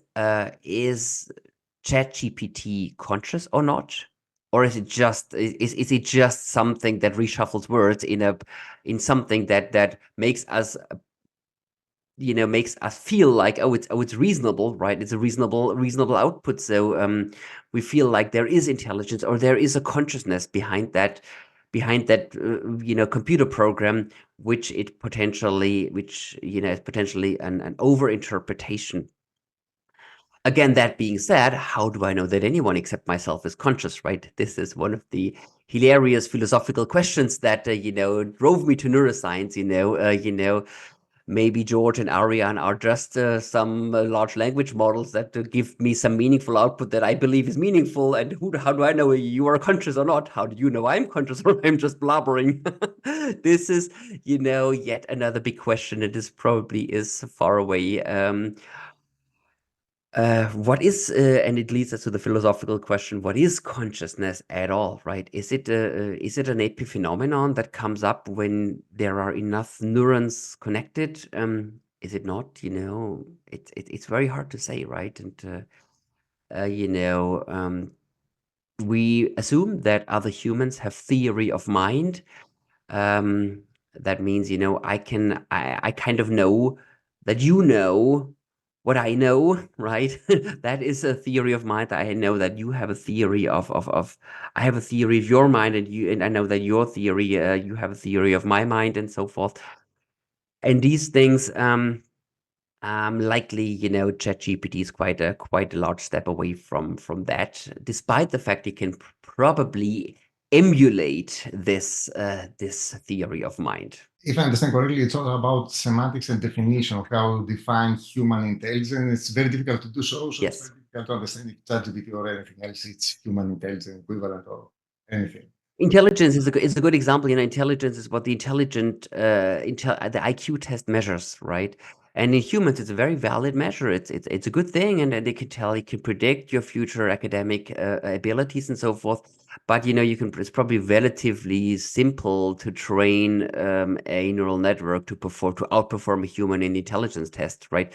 ChatGPT conscious or not? Or is it just something that reshuffles words in something that makes us feel like, it's reasonable, right? It's a reasonable output. So we feel like there is intelligence, or there is a consciousness behind that computer program, which is potentially an overinterpretation. Again, that being said, how do I know that anyone except myself is conscious, right? This is one of the hilarious philosophical questions that drove me to neuroscience. Maybe George and Arian are just some large language models that give me some meaningful output that I believe is meaningful. And how do I know you are conscious or not? How do you know I'm conscious, or I'm just blabbering? This is, yet another big question, and this probably is far away. What is, and it leads us to the philosophical question, what is consciousness at all, right? Is it an epiphenomenon that comes up when there are enough neurons connected? Is it not? It's very hard to say, right? And we assume that other humans have theory of mind. That means, I kind of know that what I know, right? That is a theory of mind. I know that you have a theory of I have a theory of your mind, and I know that your theory, you have a theory of my mind, and so forth. And these things, likely, ChatGPT is quite a large step away from that, despite the fact it can probably emulate this theory of mind. If I understand correctly, it's all about semantics and definition of how to define human intelligence. It's very difficult to do so. So Yes. it's very difficult to understand if ChatGPT or anything else, it's human intelligence equivalent or anything. Intelligence is a good example. Intelligence is what the the IQ test measures, right? And in humans, it's a very valid measure. It's a good thing, and they can tell, it can predict your future academic abilities and so forth. But it's probably relatively simple to train a neural network to outperform a human in intelligence test, right?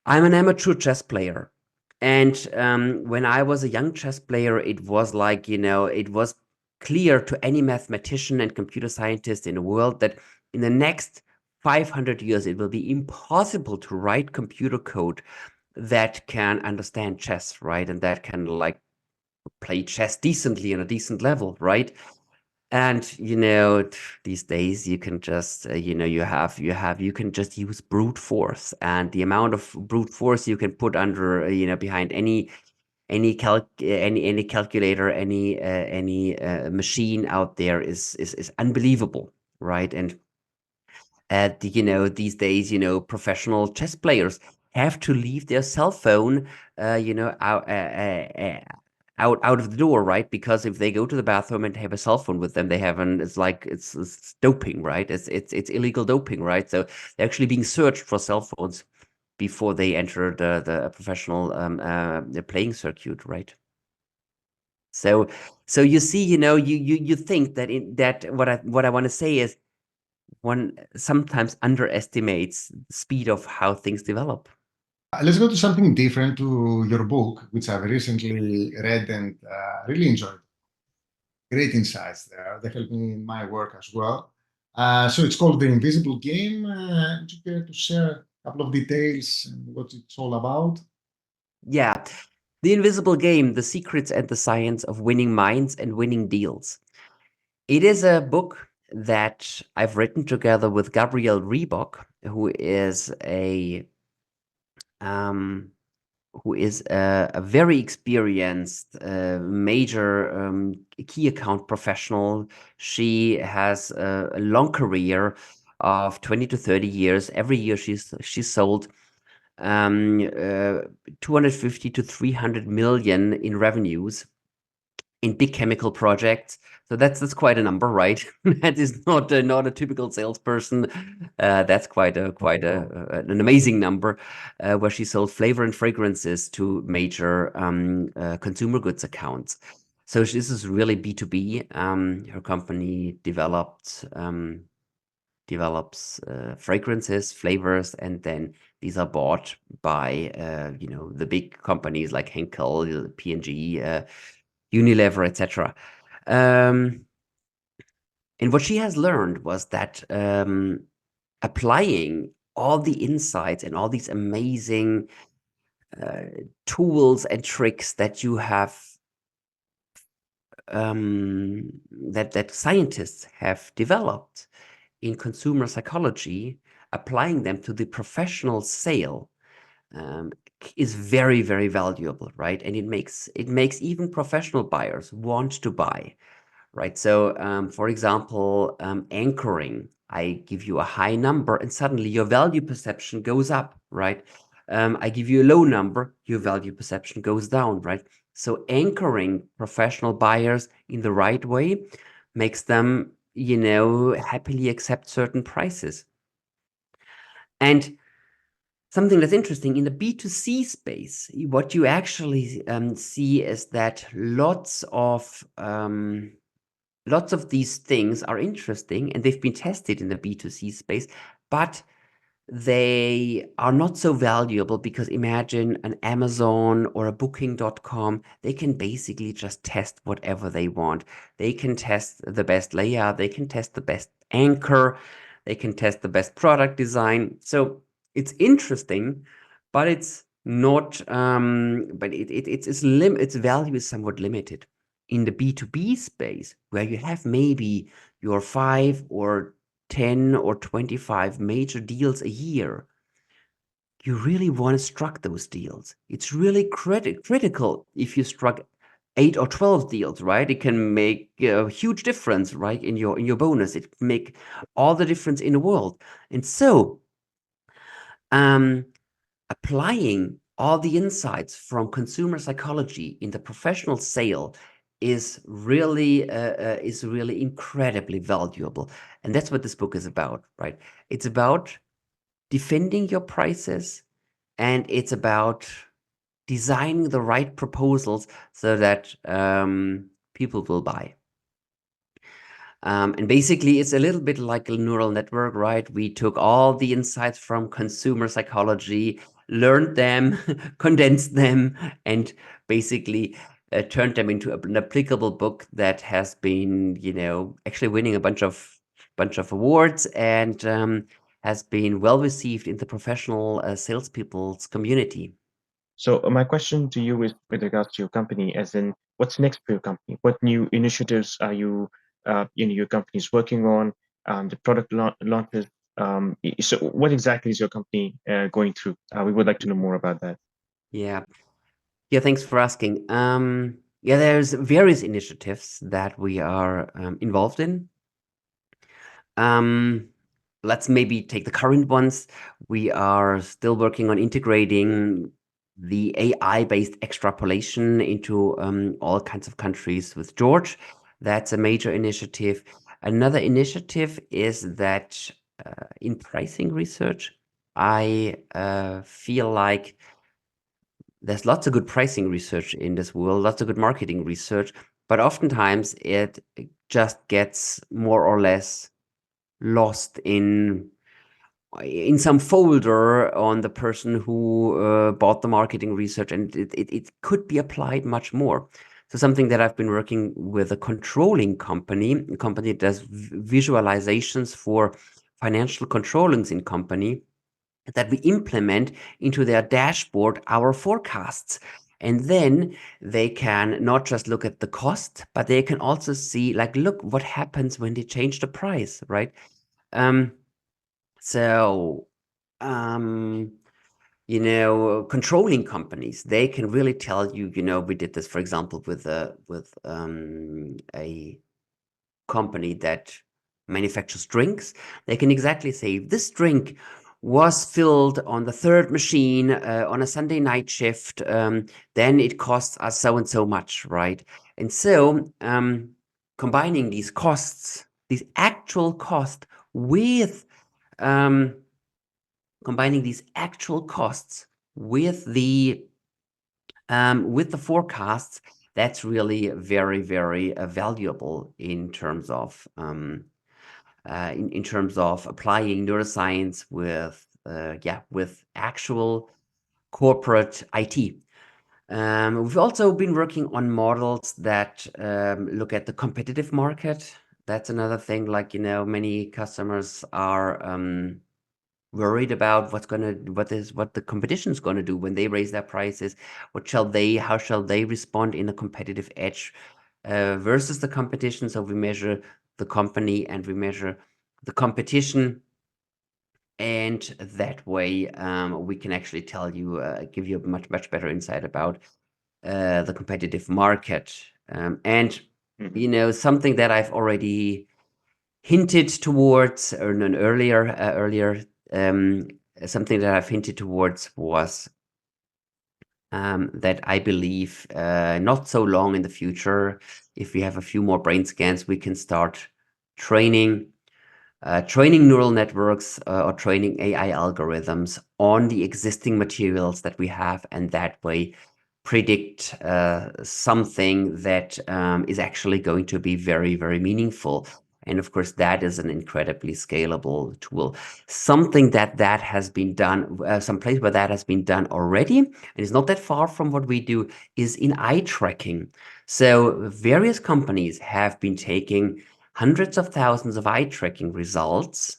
I'm an amateur chess player, and when I was a young chess player, it was like, it was clear to any mathematician and computer scientist in the world that in the next 500 years, it will be impossible to write computer code that can understand chess, right? And that can play chess decently on a decent level, right? And these days you can just you can just use brute force, and the amount of brute force you can put under behind any calculator, any machine out there is unbelievable, right? And these days, professional chess players have to leave their cell phone out of the door, right? Because if they go to the bathroom and have a cell phone with them, it's doping, right? It's illegal doping, right? So they're actually being searched for cell phones before they enter the professional the playing circuit, right? So you see, you think that what I want to say is, one sometimes underestimates the speed of how things develop. Let's go to something different, to your book, which I've recently read and really enjoyed. great insights there. They help me in my work as well. So it's called The Invisible Game. Would you care to share a couple of details and what it's all about? Yeah. The Invisible Game, The Secrets and the Science of Winning Minds and Winning Deals. It is a book that I've written together with Gabriel Reebok, who is a very experienced major key account professional. She has a long career of 20 to 30 years. Every year she's sold 250 to 300 million in revenues in big chemical projects. So that's quite a number, right? That is not a typical salesperson. That's quite an amazing number, where she sold flavor and fragrances to major consumer goods accounts. So this is really B2B. Her company develops fragrances, flavors, and then these are bought by the big companies like Henkel, P&G, Unilever, etc. And what she has learned was that applying all the insights and all these amazing tools and tricks that you have, that scientists have developed in consumer psychology, applying them to the professional sale is very, very valuable, right? And it makes even professional buyers want to buy. Right. So, for example, anchoring, I give you a high number and suddenly your value perception goes up, right? I give you a low number, your value perception goes down, right? So anchoring professional buyers in the right way makes them, happily accept certain prices. And something that's interesting in the B2C space, what you actually see is that lots of these things are interesting and they've been tested in the B2C space, but they are not so valuable because imagine an Amazon or a Booking.com, they can basically just test whatever they want. They can test the best layout, they can test the best anchor, they can test the best product design. So it's interesting, but it's not, its value is somewhat limited. In the B2B space, where you have maybe your 5 or 10 or 25 major deals a year, you really want to struck those deals. It's really critical if you struck 8 or 12 deals, right? It can make a huge difference, right, in your bonus. It can make all the difference in the world. And so, applying all the insights from consumer psychology in the professional sale is really incredibly valuable. And that's what this book is about, right? It's about defending your prices, and it's about designing the right proposals so that people will buy. And basically, it's a little bit like a neural network, right? We took all the insights from consumer psychology, learned them, condensed them, and basically turned them into an applicable book that has been, actually winning a bunch of awards and has been well received in the professional salespeople's community. So my question to you is with regards to your company, as in what's next for your company? What new initiatives are your company is working on? The product launches. So what exactly is your company going through? We would like to know more about that. Yeah, thanks for asking. There's various initiatives that we are involved in. Let's maybe take the current ones. We are still working on integrating the AI-based extrapolation into all kinds of countries with George. That's a major initiative. Another initiative is that in pricing research, I feel like there's lots of good pricing research in this world, lots of good marketing research, but oftentimes it just gets more or less lost in some folder on the person who bought the marketing research, and it could be applied much more. So something that I've been working with a controlling company, a company that does visualizations for financial controllings in company, that we implement into their dashboard our forecasts. And then they can not just look at the cost, but they can also see, like, look what happens when they change the price, right? So, controlling companies, they can really tell you, we did this, for example, with a company that manufactures drinks. They can exactly say this drink was filled on the third machine on a Sunday night shift, then it costs us so and so much, right? And so combining these costs, these actual costs with combining these actual costs with the forecasts, that's really very, very valuable in terms of applying neuroscience with actual corporate IT. We've also been working on models that look at the competitive market. That's another thing. Like, many customers are worried about what the competition is going to do when they raise their prices. How shall they respond in a competitive edge versus the competition? So we measure the company and we measure the competition, and that way we can actually give you a much better insight about the competitive market. Something that I've already hinted towards earlier, something that I've hinted towards was that I believe not so long in the future, if we have a few more brain scans, we can start training neural networks or training AI algorithms on the existing materials that we have, and that way predict something that is actually going to be very, very meaningful. And of course, that is an incredibly scalable tool. Something that has been done, someplace where that has been done already, and is not that far from what we do, is in eye tracking. So various companies have been taking hundreds of thousands of eye tracking results,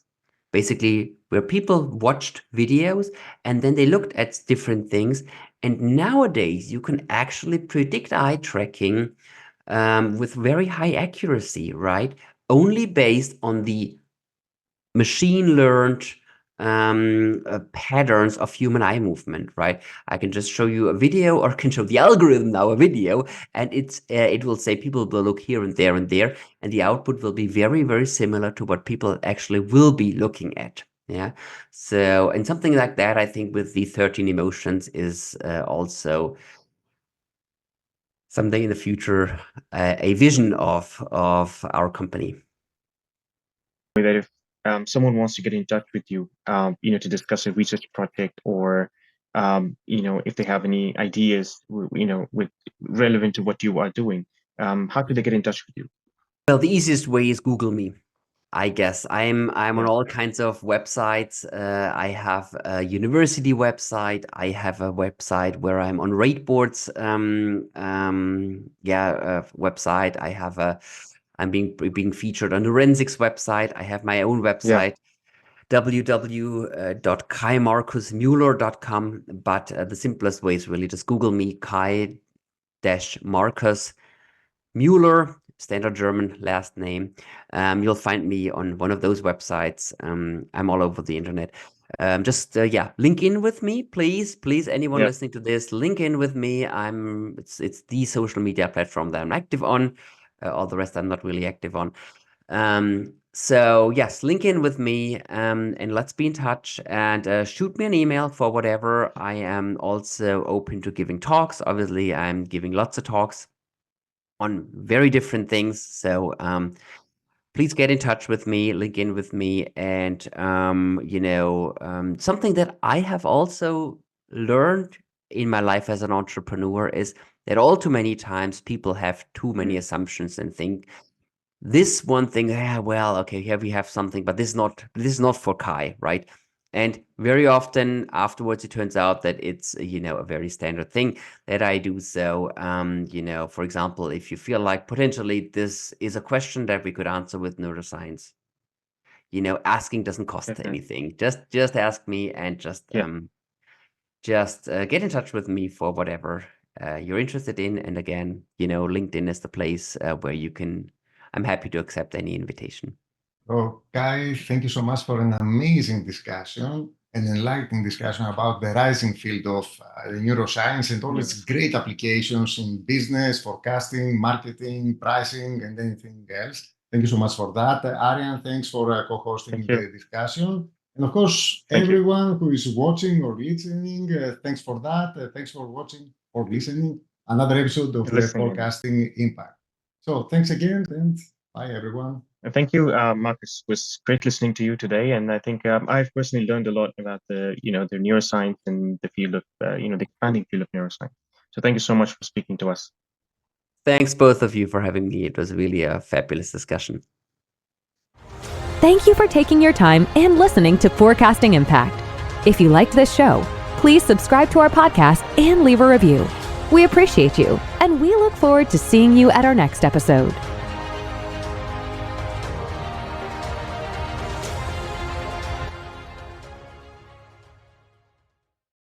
basically where people watched videos and then they looked at different things. And nowadays you can actually predict eye tracking with very high accuracy, right? Only based on the machine learned patterns of human eye movement, right? I can just show you a video, or can show the algorithm now a video, and it will say people will look here and there and there, and the output will be very, very similar to what people actually will be looking at. Yeah. So, and something like that, I think, with the 13 emotions is also something in the future, a vision of our company. That if someone wants to get in touch with you, to discuss a research project, or if they have any ideas, with relevant to what you are doing, how do they get in touch with you? Well, the easiest way is Google me, I guess. I'm on all kinds of websites. I have a university website. I have a website where I'm on Rateboard's website. I'm being featured on the Forensics website. I have my own website, www.Kai-Markus Mueller.com. But the simplest way is really just Google me, Kai-Markus Mueller, standard German last name. You'll find me on one of those websites. I'm all over the internet. Just link in with me, please. Anyone listening to this, link in with me. It's the social media platform that I'm active on. All the rest I'm not really active on. So yes, link in with me, and let's be in touch, and shoot me an email for whatever. I am also open to giving talks. Obviously, I'm giving lots of talks on very different things. So please get in touch with me, link in with me. And, something that I have also learned in my life as an entrepreneur is that all too many times people have too many assumptions and think this one thing, well, okay, here we have something, but this is not for Kai, right? And very often afterwards, it turns out that it's, a very standard thing that I do. So, for example, if you feel like potentially this is a question that we could answer with neuroscience, asking doesn't cost anything. Just ask me and just get in touch with me for whatever you're interested in. And again, LinkedIn is the place where I'm happy to accept any invitation. Oh, Kai, thank you so much for an amazing discussion, an enlightening discussion about the rising field of neuroscience and all its great applications in business, forecasting, marketing, pricing, and anything else. Thank you so much for that. Arian, thanks for co-hosting the discussion. And of course, everyone who is watching or listening, thanks for that. Thanks for watching or listening another episode of the Forecasting Impact. So thanks again, and bye, everyone. Thank you, Marcus. It was great listening to you today, and I think I've personally learned a lot about the neuroscience and the field of the expanding field of neuroscience. So thank you so much for speaking to us. Thanks both of you for having me. It was really a fabulous discussion. Thank you for taking your time and listening to Forecasting Impact. If you liked this show, please subscribe to our podcast and leave a review. We appreciate you, and we look forward to seeing you at our next episode.